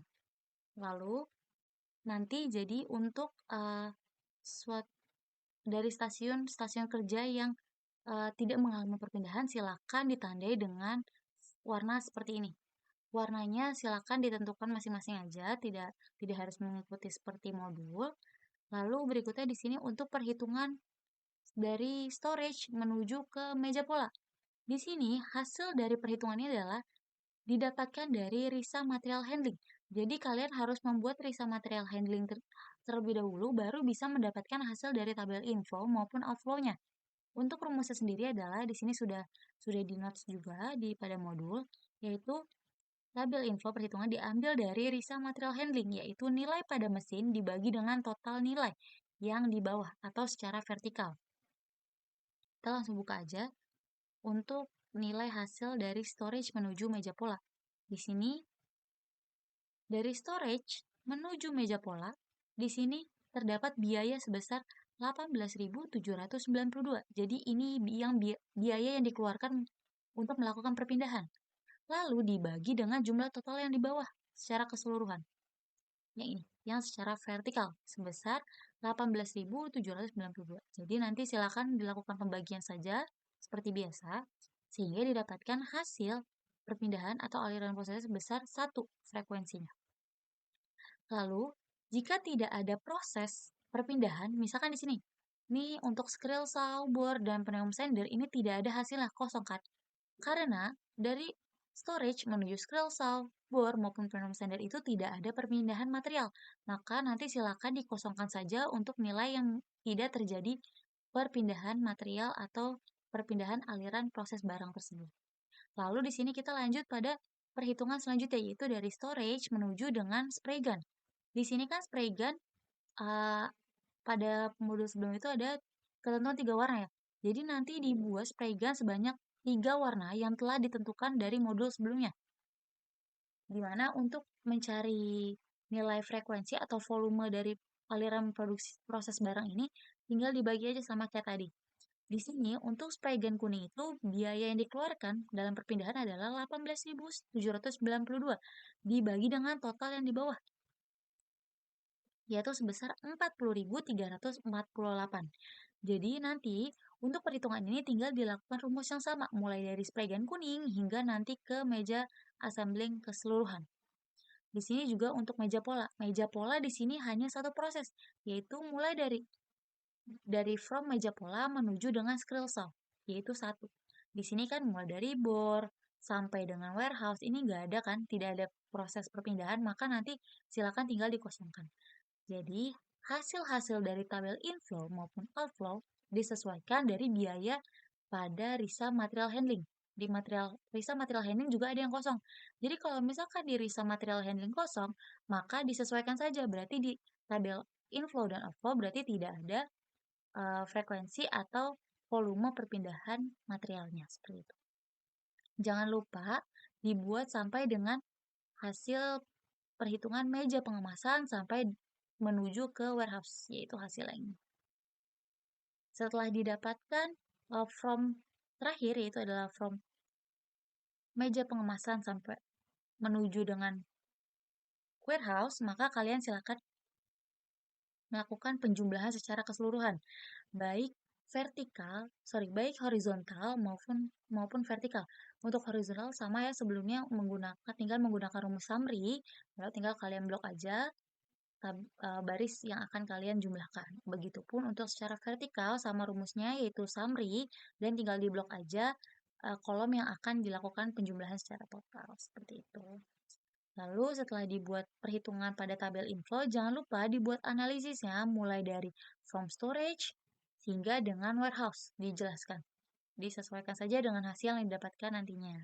Lalu, nanti jadi untuk dari stasiun kerja yang tidak mengalami perpindahan, silakan ditandai dengan warna seperti ini. Warnanya silakan ditentukan masing-masing aja, tidak harus mengikuti seperti modul. Lalu berikutnya di sini untuk perhitungan dari storage menuju ke meja pola. Di sini hasil dari perhitungannya adalah didapatkan dari RISA material handling. Jadi kalian harus membuat RISA material handling terlebih dahulu baru bisa mendapatkan hasil dari tabel info maupun outflow-nya. Untuk rumusnya sendiri adalah di sini sudah di notes juga pada modul, yaitu tabel info perhitungan diambil dari RISA material handling, yaitu nilai pada mesin dibagi dengan total nilai yang di bawah atau secara vertikal. Kita langsung buka aja untuk nilai hasil dari storage menuju meja pola. Di sini dari storage menuju meja pola, di sini terdapat biaya sebesar 18.792. Jadi ini biaya yang dikeluarkan untuk melakukan perpindahan. Lalu dibagi dengan jumlah total yang di bawah secara keseluruhan. Yang ini, yang secara vertikal sebesar 18.792. Jadi nanti silakan dilakukan pembagian saja seperti biasa sehingga didapatkan hasil perpindahan atau aliran proses sebesar 1 frekuensinya. Lalu, jika tidak ada proses perpindahan, misalkan di sini, ini untuk skrill saw, bor, dan pneumatic sander ini tidak ada hasilnya, kosong kan? Karena dari storage menuju skrill saw, bor, maupun pneumatic sander itu tidak ada perpindahan material. Maka nanti silakan dikosongkan saja untuk nilai yang tidak terjadi perpindahan material atau perpindahan aliran proses barang tersebut. Lalu di sini kita lanjut pada perhitungan selanjutnya, yaitu dari storage menuju dengan spray gun. Di sini kan spray gun pada modul sebelum itu ada ketentuan 3 warna ya. Jadi nanti dibuat spray gun sebanyak 3 warna yang telah ditentukan dari modul sebelumnya. Dimana untuk mencari nilai frekuensi atau volume dari aliran produksi proses barang ini tinggal dibagi aja sama kayak tadi. Di sini untuk spray gun kuning itu biaya yang dikeluarkan dalam perpindahan adalah 18.792 dibagi dengan total yang di bawah, yaitu sebesar 40.348. Jadi nanti untuk perhitungan ini tinggal dilakukan rumus yang sama mulai dari spray gun kuning hingga nanti ke meja assembling keseluruhan. Di sini juga untuk meja pola. Meja pola di sini hanya satu proses, yaitu mulai dari from meja pola menuju dengan skrill saw, yaitu satu. Di sini kan mulai dari bore sampai dengan warehouse ini nggak ada kan, tidak ada proses perpindahan, maka nanti silakan tinggal dikosongkan. Jadi hasil-hasil dari tabel inflow maupun outflow disesuaikan dari biaya pada RISA material handling. Di RISA material handling juga ada yang kosong. Jadi kalau misalkan di RISA material handling kosong, maka disesuaikan saja. Berarti di tabel inflow dan outflow berarti tidak ada frekuensi atau volume perpindahan materialnya seperti itu. Jangan lupa dibuat sampai dengan hasil perhitungan meja pengemasan sampai menuju ke warehouse, yaitu hasil ini. Setelah didapatkan from terakhir, yaitu adalah from meja pengemasan sampai menuju dengan warehouse, maka kalian silakan melakukan penjumlahan secara keseluruhan, baik horizontal maupun vertikal. Untuk horizontal sama ya, sebelumnya tinggal menggunakan rumus summary, lalu tinggal kalian blok aja baris yang akan kalian jumlahkan. Begitupun untuk secara vertikal sama rumusnya yaitu summary dan tinggal diblok aja kolom yang akan dilakukan penjumlahan secara total seperti itu. Lalu setelah dibuat perhitungan pada tabel inflow, jangan lupa dibuat analisisnya mulai dari from storage hingga dengan warehouse. Dijelaskan. Disesuaikan saja dengan hasil yang didapatkan nantinya.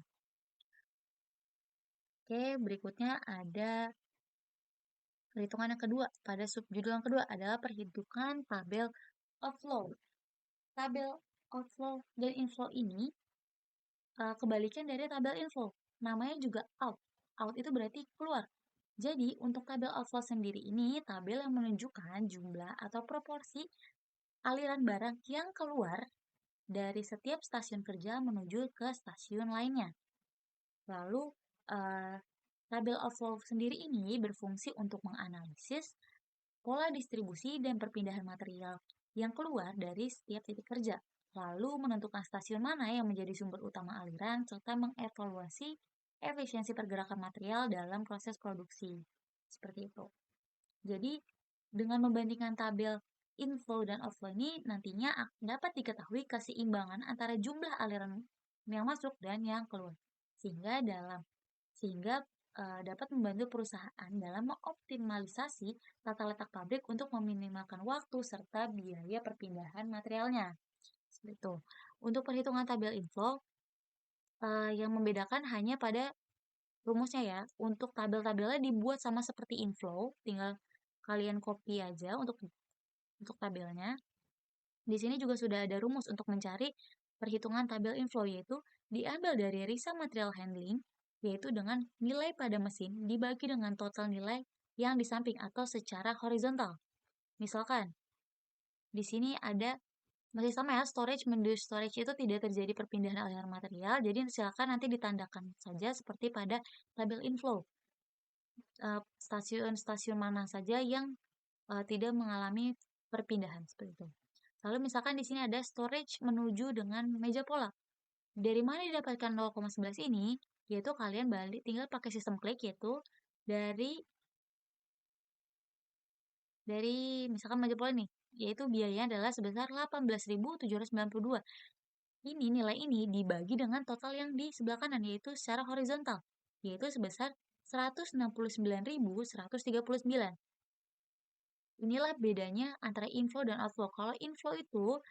Oke, berikutnya ada perhitungan yang kedua. Pada subjudul yang kedua adalah perhitungan tabel outflow. Tabel outflow dan inflow ini kebalikan dari tabel inflow. Namanya juga out. Out itu berarti keluar. Jadi, untuk tabel outflow sendiri ini, tabel yang menunjukkan jumlah atau proporsi aliran barang yang keluar dari setiap stasiun kerja menuju ke stasiun lainnya. Lalu, tabel outflow sendiri ini berfungsi untuk menganalisis pola distribusi dan perpindahan material yang keluar dari setiap titik kerja, lalu menentukan stasiun mana yang menjadi sumber utama aliran, serta mengevaluasi efisiensi pergerakan material dalam proses produksi. Seperti itu. Jadi, dengan membandingkan tabel inflow dan outflow ini, nantinya dapat diketahui keseimbangan antara jumlah aliran yang masuk dan yang keluar. Sehingga dapat membantu perusahaan dalam mengoptimalisasi tata letak pabrik untuk meminimalkan waktu serta biaya perpindahan materialnya. Seperti itu. Untuk perhitungan tabel inflow, yang membedakan hanya pada rumusnya ya. Untuk tabel-tabelnya dibuat sama seperti inflow, tinggal kalian copy aja untuk tabelnya. Di sini juga sudah ada rumus untuk mencari perhitungan tabel inflow, yaitu diambil dari RISA material handling, yaitu dengan nilai pada mesin dibagi dengan total nilai yang di samping atau secara horizontal. Misalkan, di sini ada masih sama ya, storage menuju storage itu tidak terjadi perpindahan aliran material, jadi silakan nanti ditandakan saja seperti pada tabel inflow. Stasiun-stasiun mana saja yang tidak mengalami perpindahan seperti itu. Lalu misalkan di sini ada storage menuju dengan meja pola. Dari mana didapatkan 0,11 ini? Yaitu kalian tinggal pakai sistem klik, yaitu dari misalkan meja pola nih, yaitu biayanya adalah sebesar 18.792. Ini nilai ini dibagi dengan total yang di sebelah kanan, yaitu secara horizontal, yaitu sebesar 169.139. Inilah bedanya antara inflow dan outflow. Kalau inflow itu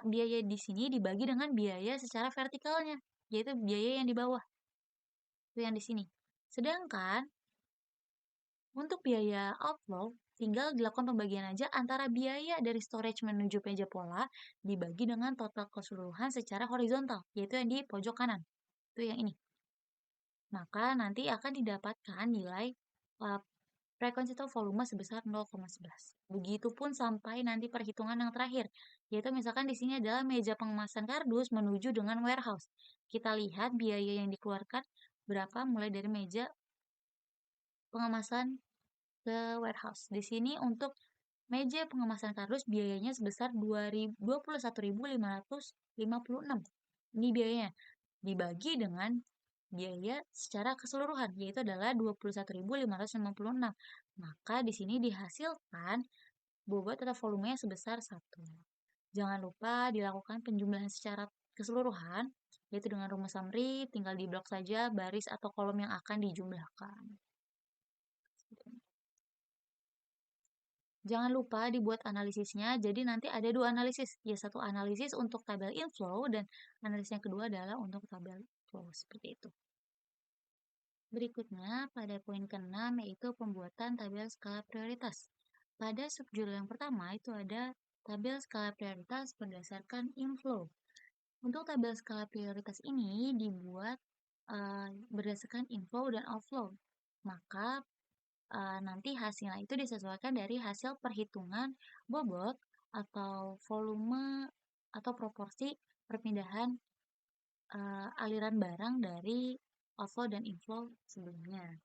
biaya di sini dibagi dengan biaya secara vertikalnya, yaitu biaya yang di bawah. Itu yang di sini. Sedangkan untuk biaya outflow, tinggal dilakukan pembagian aja antara biaya dari storage menuju meja pola dibagi dengan total keseluruhan secara horizontal, yaitu yang di pojok kanan. Itu yang ini. Maka nanti akan didapatkan nilai frekuensi atau volume sebesar 0,11. Begitupun sampai nanti perhitungan yang terakhir, yaitu misalkan di sini adalah meja pengemasan kardus menuju dengan warehouse. Kita lihat biaya yang dikeluarkan berapa mulai dari meja pengemasan ke warehouse. Di sini untuk meja pengemasan kardus biayanya sebesar 21.556. Ini biayanya dibagi dengan biaya secara keseluruhan, yaitu adalah 21.556. Maka di sini dihasilkan bobot atau volumenya sebesar 1. Jangan lupa dilakukan penjumlahan secara keseluruhan, yaitu dengan rumus summary, tinggal di blok saja baris atau kolom yang akan dijumlahkan. Jangan lupa dibuat analisisnya, jadi nanti ada 2 analisis. Ya, satu analisis untuk tabel inflow dan analisis yang kedua adalah untuk tabel flow, seperti itu. Berikutnya, pada poin ke-6 yaitu pembuatan tabel skala prioritas. Pada subjudul yang pertama itu ada tabel skala prioritas berdasarkan inflow. Untuk tabel skala prioritas ini dibuat berdasarkan inflow dan outflow. Maka nanti hasilnya itu disesuaikan dari hasil perhitungan bobot atau volume atau proporsi perpindahan aliran barang dari outflow dan inflow sebelumnya.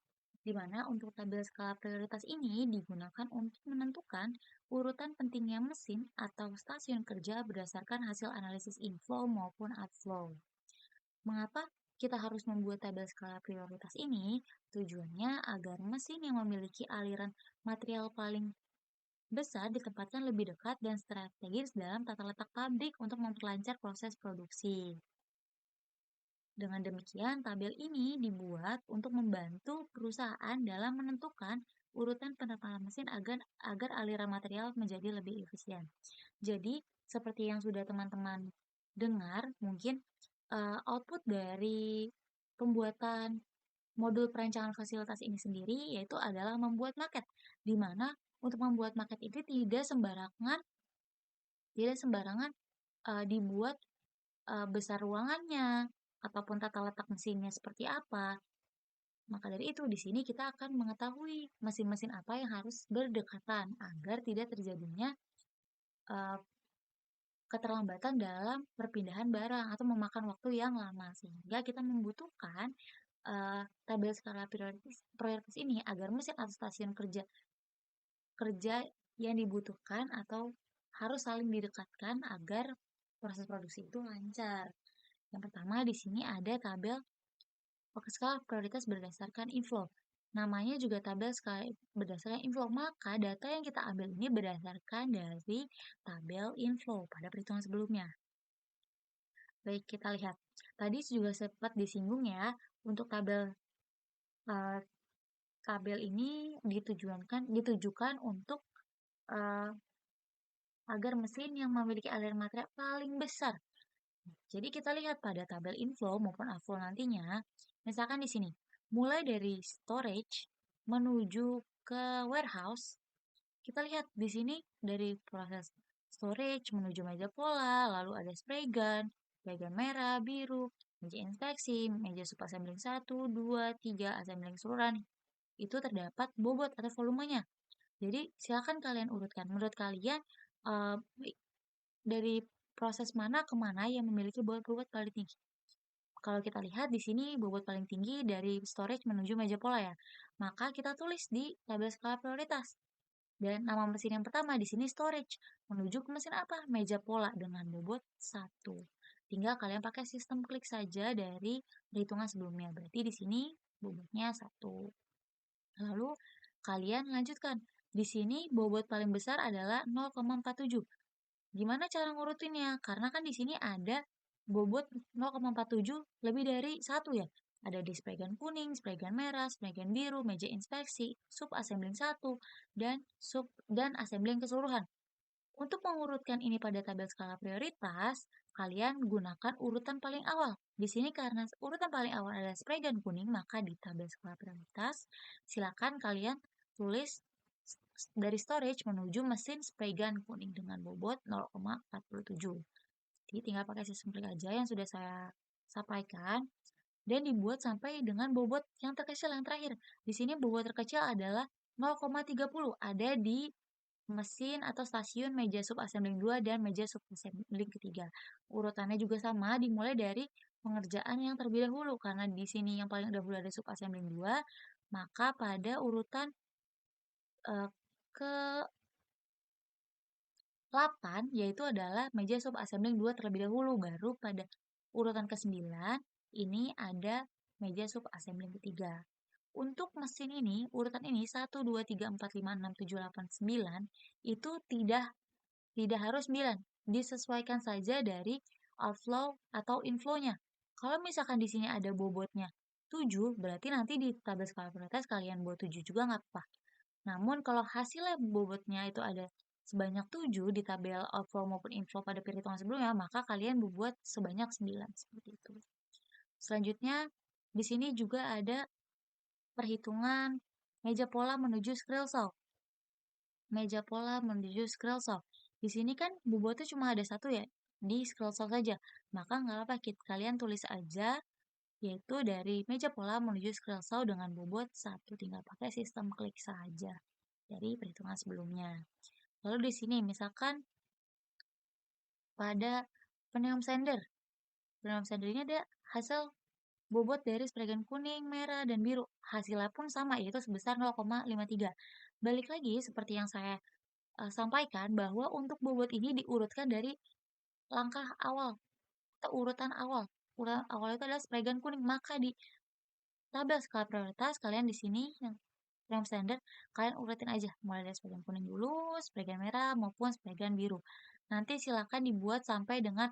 Di mana untuk tabel skala prioritas ini digunakan untuk menentukan urutan pentingnya mesin atau stasiun kerja berdasarkan hasil analisis inflow maupun outflow. Mengapa kita harus membuat tabel skala prioritas ini? Tujuannya agar mesin yang memiliki aliran material paling besar ditempatkan lebih dekat dan strategis dalam tata letak pabrik untuk memperlancar proses produksi. Dengan demikian, tabel ini dibuat untuk membantu perusahaan dalam menentukan urutan penerbangan mesin agar aliran material menjadi lebih efisien. Jadi, seperti yang sudah teman-teman dengar, mungkin output dari pembuatan modul perancangan fasilitas ini sendiri yaitu adalah membuat maket, di mana untuk membuat maket itu tidak sembarangan dibuat besar ruangannya ataupun tata letak mesinnya seperti apa. Maka dari itu di sini kita akan mengetahui mesin-mesin apa yang harus berdekatan agar tidak terjadinya keterlambatan dalam perpindahan barang atau memakan waktu yang lama, sehingga kita membutuhkan tabel skala prioritas ini agar mesin atau stasiun kerja yang dibutuhkan atau harus saling didekatkan agar proses produksi itu lancar. Yang pertama di sini ada tabel skala prioritas berdasarkan inflow. Namanya juga tabel skala berdasarkan inflow, maka data yang kita ambil ini berdasarkan dari tabel inflow pada perhitungan sebelumnya. Baik, kita lihat. Tadi juga sempat disinggung ya, untuk tabel ini ditujukan untuk agar mesin yang memiliki aliran material paling besar. Jadi kita lihat pada tabel inflow maupun outflow nantinya, misalkan di sini, mulai dari storage menuju ke warehouse, kita lihat di sini dari proses storage menuju meja pola, lalu ada spray gun merah, biru, meja inspeksi, meja sub assembling 1, 2, 3, assembling keseluruhan, itu terdapat bobot atau volumenya. Jadi silakan kalian urutkan. Menurut kalian dari proses mana ke mana yang memiliki bobot paling tinggi? Kalau kita lihat di sini bobot paling tinggi dari storage menuju meja pola ya. Maka kita tulis di tabel skala prioritas. Dan nama mesin yang pertama di sini storage. Menuju ke mesin apa? Meja pola dengan bobot 1. Tinggal kalian pakai sistem klik saja dari perhitungan sebelumnya. Berarti di sini bobotnya 1. Lalu kalian lanjutkan. Di sini bobot paling besar adalah 0,47. Gimana cara ngurutinnya? Karena kan di sini ada bobot 0,47 lebih dari 1 ya. Ada di spray gun kuning, spray gun merah, spray gun biru, meja inspeksi, sub assembling 1, dan assembling keseluruhan. Untuk mengurutkan ini pada tabel skala prioritas, kalian gunakan urutan paling awal. Di sini karena urutan paling awal adalah spraygun kuning, maka di tabel skala prioritas, silakan kalian tulis dari storage menuju mesin spraygun kuning dengan bobot 0,47. Jadi tinggal pakai sistem klik aja yang sudah saya sampaikan dan dibuat sampai dengan bobot yang terkecil yang terakhir. Di sini bobot terkecil adalah 0,30, ada di mesin atau stasiun meja sub assembling 2 dan meja sub assembling ketiga. Urutannya juga sama, dimulai dari pengerjaan yang terlebih dahulu karena di sini yang paling dahulu ada sub assembling 2, maka pada urutan ke 8 yaitu adalah meja sub assembling 2 terlebih dahulu, baru pada urutan ke-9 ini ada meja sub assembling ketiga. Untuk mesin ini, urutan ini 1, 2, 3, 4, 5, 6, 7, 8, 9 itu tidak harus 9. Disesuaikan saja dari outflow atau inflow-nya. Kalau misalkan di sini ada bobotnya 7, berarti nanti di tabel skala prioritas kalian buat 7 juga nggak apa-apa. Namun kalau hasilnya bobotnya itu ada sebanyak 7 di tabel outflow maupun inflow pada perhitungan sebelumnya, maka kalian membuat sebanyak 9 seperti itu. Selanjutnya, di sini juga ada perhitungan meja pola menuju scroll saw. Meja pola menuju scroll saw. Di sini kan bobotnya cuma ada satu ya, di scroll saw saja. Maka nggak apa, kalian tulis aja, yaitu dari meja pola menuju scroll saw dengan bobot 1. Tinggal pakai sistem klik saja dari perhitungan sebelumnya. Lalu di sini misalkan pada pneumatic sander. Pneumatic sander ini ada hasil bobot dari spraygun kuning, merah, dan biru. Hasilnya pun sama, yaitu sebesar 0,53. Balik lagi, seperti yang saya sampaikan, bahwa untuk bobot ini diurutkan dari langkah awal, atau urutan awal. Urutan awal itu adalah spraygun kuning, maka di tabel skala prioritas, kalian di sini, yang pneumatic sander, kalian urutin aja, mulai dari spraygun kuning dulu, spraygun merah, maupun spraygun biru. Nanti silakan dibuat sampai dengan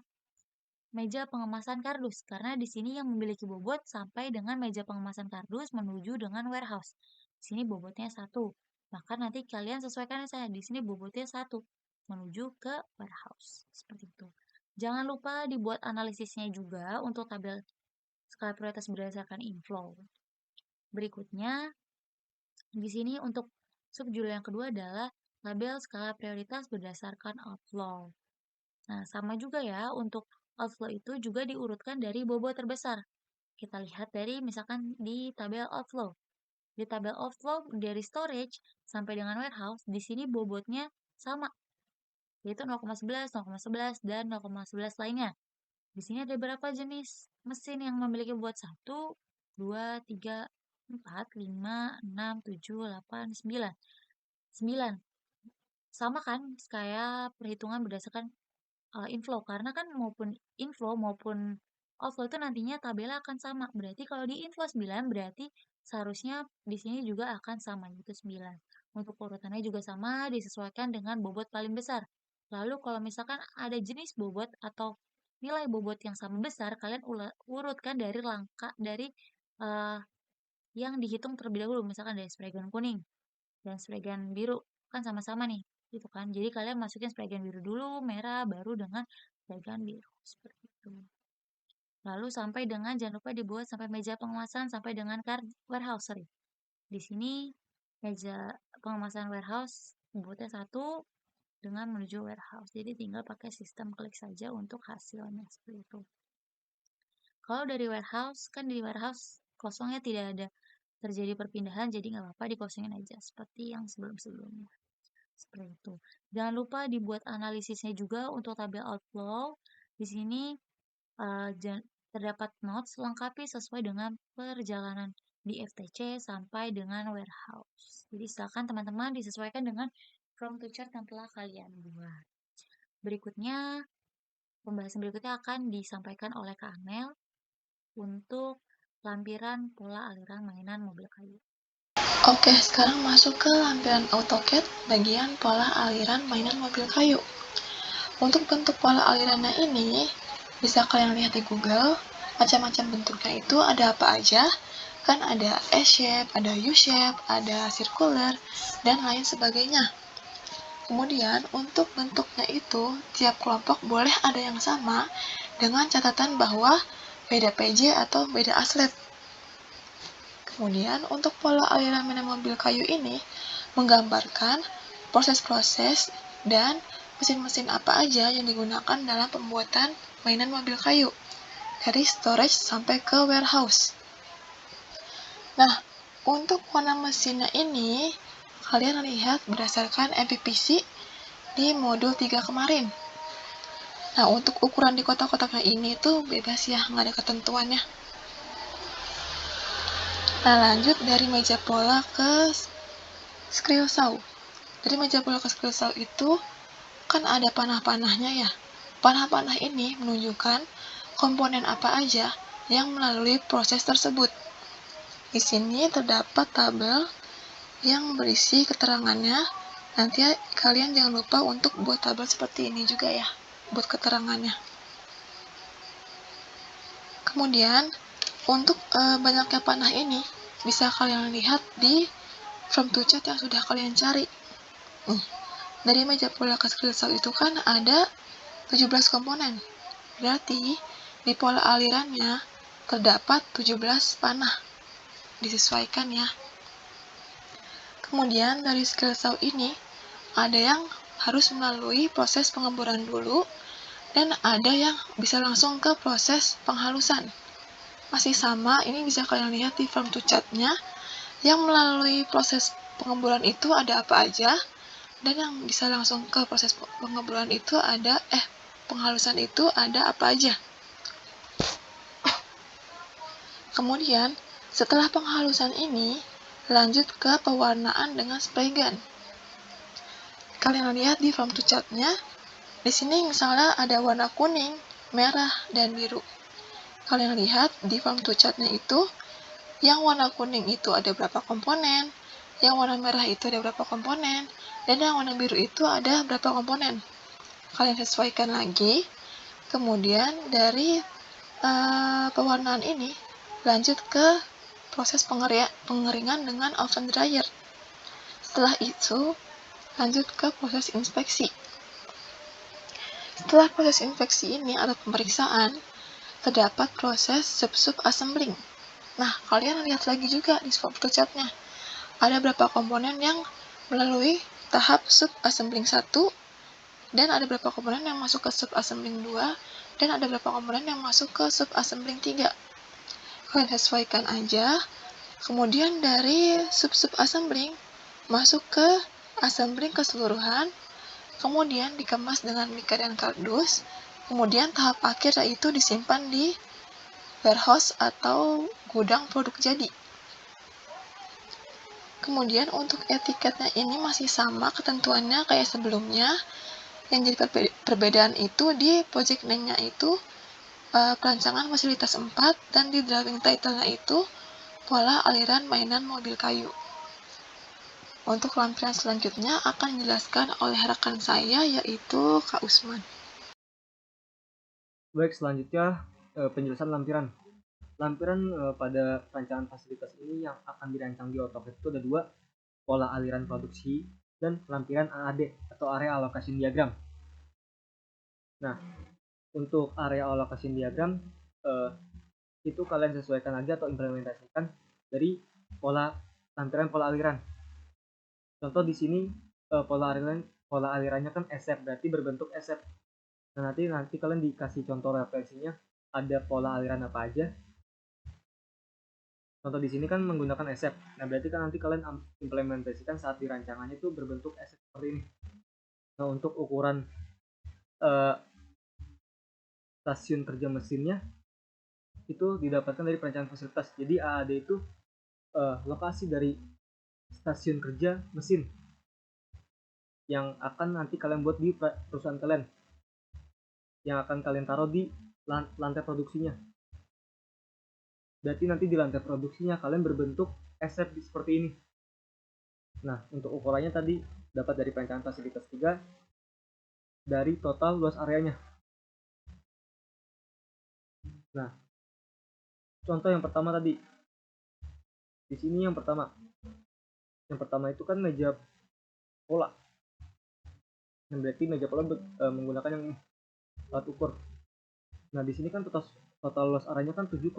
meja pengemasan kardus, karena di sini yang memiliki bobot sampai dengan meja pengemasan kardus menuju dengan warehouse. Di sini bobotnya 1, maka nanti kalian sesuaikan saya. Di sini bobotnya 1 menuju ke warehouse, seperti itu. Jangan lupa dibuat analisisnya juga untuk tabel skala prioritas berdasarkan inflow. Berikutnya, di sini untuk subjudul yang kedua adalah tabel skala prioritas berdasarkan outflow. Nah, sama juga ya, untuk outflow itu juga diurutkan dari bobot terbesar. Kita lihat dari misalkan di tabel outflow. Di tabel outflow dari storage sampai dengan warehouse, di sini bobotnya sama, yaitu 0,11, 0,11, dan 0,11 lainnya. Di sini ada berapa jenis mesin yang memiliki bobot 1, 2, 3, 4, 5, 6, 7, 8, 9. 9. Sama kan kayak perhitungan berdasarkan inflow, karena kan maupun inflow maupun outflow itu nantinya tabelnya akan sama. Berarti kalau di inflow 9 berarti seharusnya di sini juga akan sama, yaitu 9. Untuk urutannya juga sama, disesuaikan dengan bobot paling besar. Lalu kalau misalkan ada jenis bobot atau nilai bobot yang sama besar, kalian urutkan dari langkah dari yang dihitung terlebih dahulu, misalkan dari spraygun kuning dan spraygun biru kan sama-sama nih, gitu kan. Jadi kalian masukin spraygun biru dulu, merah, baru dengan spraygun biru, seperti itu. Lalu sampai dengan, jangan lupa dibuat sampai meja pengemasan sampai dengan warehouse, sorry. Di sini meja pengemasan warehouse bobotnya 1 dengan menuju warehouse. Jadi tinggal pakai sistem klik saja untuk hasilnya, seperti itu. Kalau dari warehouse, kan di warehouse kosongnya tidak ada terjadi perpindahan, jadi nggak apa-apa dikosongin aja seperti yang sebelum-sebelumnya. Seperti itu. Jangan lupa dibuat analisisnya juga untuk tabel outflow. Di sini terdapat notes lengkapi sesuai dengan perjalanan di FTC sampai dengan warehouse. Jadi silakan teman-teman disesuaikan dengan from to chart yang telah kalian buat. Berikutnya, pembahasan berikutnya akan disampaikan oleh Kak Amel untuk lampiran pola aliran mainan mobil kayu. Oke, sekarang masuk ke lampiran AutoCAD bagian pola aliran mainan mobil kayu. Untuk bentuk pola alirannya ini, bisa kalian lihat di Google, macam-macam bentuknya itu ada apa aja. Kan ada S-shape, ada U-shape, ada circular, dan lain sebagainya. Kemudian untuk bentuknya itu, tiap kelompok boleh ada yang sama dengan catatan bahwa beda PJ atau beda aslet. Kemudian untuk pola aliran mainan mobil kayu ini menggambarkan proses-proses dan mesin-mesin apa aja yang digunakan dalam pembuatan mainan mobil kayu, dari storage sampai ke warehouse. Nah, untuk warna mesinnya ini, kalian lihat berdasarkan MPPC di modul 3 kemarin. Nah, untuk ukuran di kotak-kotaknya ini tuh bebas ya, nggak ada ketentuannya. Nah, lanjut dari meja pola ke screw saw. Dari meja pola ke screw saw itu kan ada panah-panahnya ya. Panah-panah ini menunjukkan komponen apa aja yang melalui proses tersebut. Di sini terdapat tabel yang berisi keterangannya. Nanti kalian jangan lupa untuk buat tabel seperti ini juga ya, buat keterangannya. Kemudian untuk banyaknya panah ini bisa kalian lihat di from to chart yang sudah kalian cari. Dari meja pola ke screw saw itu kan ada 17 komponen. Berarti di pola alirannya terdapat 17 panah. Disesuaikan ya. Kemudian dari screw saw ini ada yang harus melalui proses pengemburan dulu dan ada yang bisa langsung ke proses penghalusan. Masih sama, ini bisa kalian lihat di from to chart-nya. Yang melalui proses pengemburan itu ada apa aja, dan yang bisa langsung ke proses pengemburan itu ada penghalusan itu ada apa aja. Kemudian, setelah penghalusan ini, lanjut ke pewarnaan dengan spray gun. Kalian lihat di from to chart-nya, di sini misalnya ada warna kuning, merah, dan biru. Kalian lihat di from to chart-nya itu, yang warna kuning itu ada berapa komponen, yang warna merah itu ada berapa komponen, dan yang warna biru itu ada berapa komponen. Kalian sesuaikan lagi. Kemudian dari pewarnaan ini lanjut ke proses pengeringan dengan oven dryer. Setelah itu lanjut ke proses inspeksi. Setelah proses inspeksi ini atau pemeriksaan, terdapat proses sub assembling. Nah, kalian lihat lagi juga di foto chart-nya. Ada berapa komponen yang melalui tahap sub assembling 1, dan ada berapa komponen yang masuk ke sub assembling 2, dan ada berapa komponen yang masuk ke sub assembling 3. Kalian sesuaikan aja. Kemudian dari sub assembling masuk ke assembling keseluruhan, kemudian dikemas dengan mika dan kardus, kemudian tahap akhir yaitu disimpan di warehouse atau gudang produk jadi. Kemudian untuk etiketnya ini masih sama ketentuannya kayak sebelumnya. Yang jadi perbedaan itu di project name-nya itu perancangan fasilitas 4, dan di drawing title-nya itu pola aliran mainan mobil kayu. Untuk lampiran selanjutnya akan dijelaskan oleh rekan saya yaitu Kak Usman. Baik, selanjutnya penjelasan lampiran. Lampiran pada rancangan fasilitas ini yang akan dirancang di AutoCAD itu ada dua, pola aliran produksi dan lampiran AAD atau area allocation diagram. Nah, untuk area allocation diagram itu kalian sesuaikan aja atau implementasikan dari lampiran pola aliran. Contoh di sini pola alirannya kan SF, berarti berbentuk SF. Nah, nanti kalian dikasih contoh referensinya ada pola aliran apa aja. Contoh di sini kan menggunakan SF. Nah, berarti kan nanti kalian implementasikan saat dirancangannya itu berbentuk SF seperti ini. Nah, untuk ukuran stasiun kerja mesinnya itu didapatkan dari perencanaan fasilitas. Jadi AAD itu lokasi dari stasiun kerja mesin yang akan nanti kalian buat di perusahaan kalian, yang akan kalian taruh di lantai produksinya. Berarti nanti di lantai produksinya kalian berbentuk SF seperti ini. Nah, untuk ukurannya tadi dapat dari perencanaan fasilitas 3 dari total luas areanya. Nah, contoh yang pertama tadi. Di sini yang pertama itu kan meja pola. Nah, berarti meja pola menggunakan yang alat ukur. Nah, di sini kan total luas areanya kan 7,65.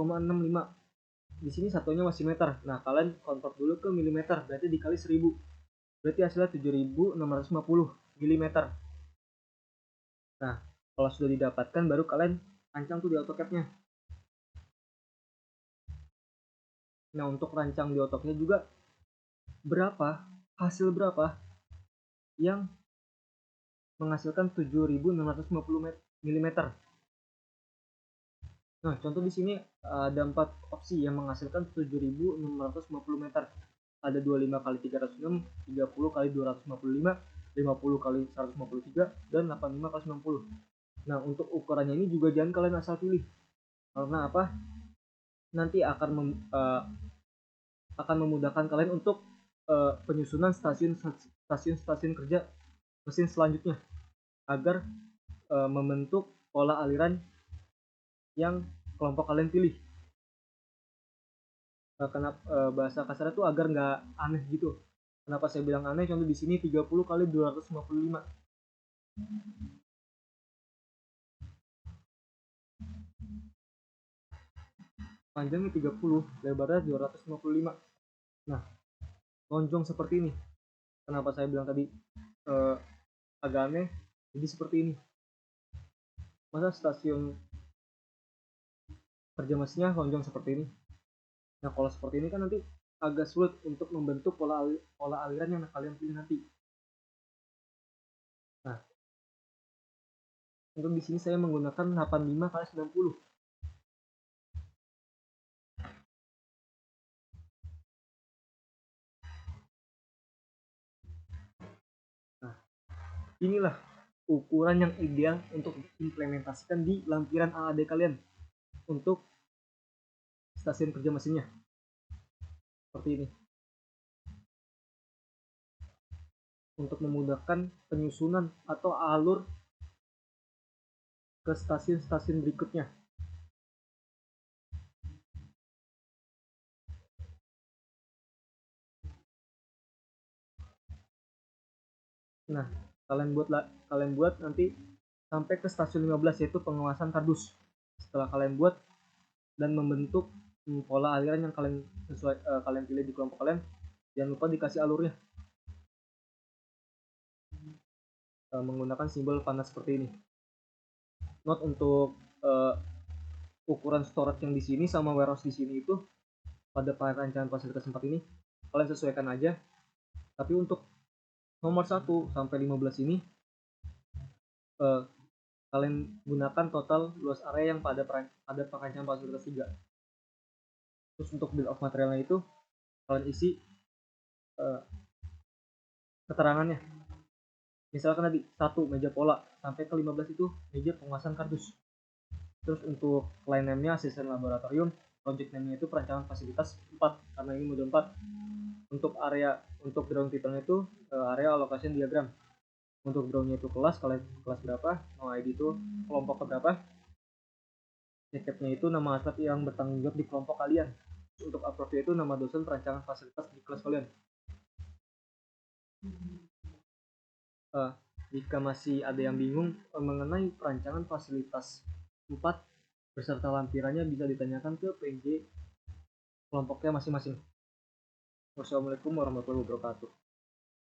Di sini satunya masih meter. Nah, kalian convert dulu ke milimeter, berarti dikali 1000. Berarti hasilnya 7650 mm. Nah, kalau sudah didapatkan baru kalian rancang tuh di AutoCAD-nya. Nah, untuk rancang di AutoCAD juga hasil berapa yang menghasilkan 7650 mm. Nah, contoh di sini ada 4 opsi yang menghasilkan 7650 meter. Ada 25 kali 306, 30 kali 255, 50 kali 153, dan 85 kali 90. Nah, untuk ukurannya ini juga jangan kalian asal pilih. Karena apa? Nanti akan memudahkan kalian untuk penyusunan stasiun kerja mesin selanjutnya agar membentuk pola aliran yang kelompok kalian pilih. Karena bahasa kasarnya tuh agar nggak aneh gitu. Kenapa saya bilang aneh? Contoh di sini 30 kali 255. Panjangnya 30, lebarnya 255. Nah, lonjong seperti ini. Kenapa saya bilang tadi agak aneh? Jadi seperti ini. Masa stasiun kerja mesinnya lonjong seperti ini? Nah, kalau seperti ini kan nanti agak sulit untuk membentuk pola aliran yang kalian pilih nanti. Nah, untuk di sini saya menggunakan 85 kali 90. Nah, inilah ukuran yang ideal untuk diimplementasikan di lampiran AAD kalian untuk stasiun kerja mesinnya. Seperti ini. Untuk memudahkan penyusunan atau alur ke stasiun-stasiun berikutnya. Nah, kalian buat nanti sampai ke stasiun 15, yaitu pengawasan kardus. Setelah kalian buat dan membentuk pola aliran yang kalian pilih di kelompok kalian, jangan lupa dikasih alurnya menggunakan simbol panah seperti ini. Note untuk ukuran storage yang di sini sama warehouse di sini itu pada perancangan fasilitas 4 ini kalian sesuaikan aja. Tapi untuk nomor 1 sampai 15 ini kalian gunakan total luas area yang pada perancangan fasilitas 3. Terus untuk bill of materialnya itu kalian isi keterangannya. Misalkan tadi 1 meja pola, sampai ke 15 itu meja penguasaan kardus. Terus untuk line name-nya asisten laboratorium, project name-nya itu perancangan fasilitas 4 karena ini mode 4. Untuk ground title-nya itu area allocation diagram. Untuk ground-nya itu kelas berapa, no ID itu kelompok berapa. Ticket-nya itu nama atlet yang bertanggung jawab di kelompok kalian. Untuk approve itu nama dosen perancangan fasilitas di kelas kalian. Jika masih ada yang bingung mengenai perancangan fasilitas 4 beserta lampirannya, bisa ditanyakan ke PJ kelompoknya masing-masing. Wassalamualaikum warahmatullahi wabarakatuh.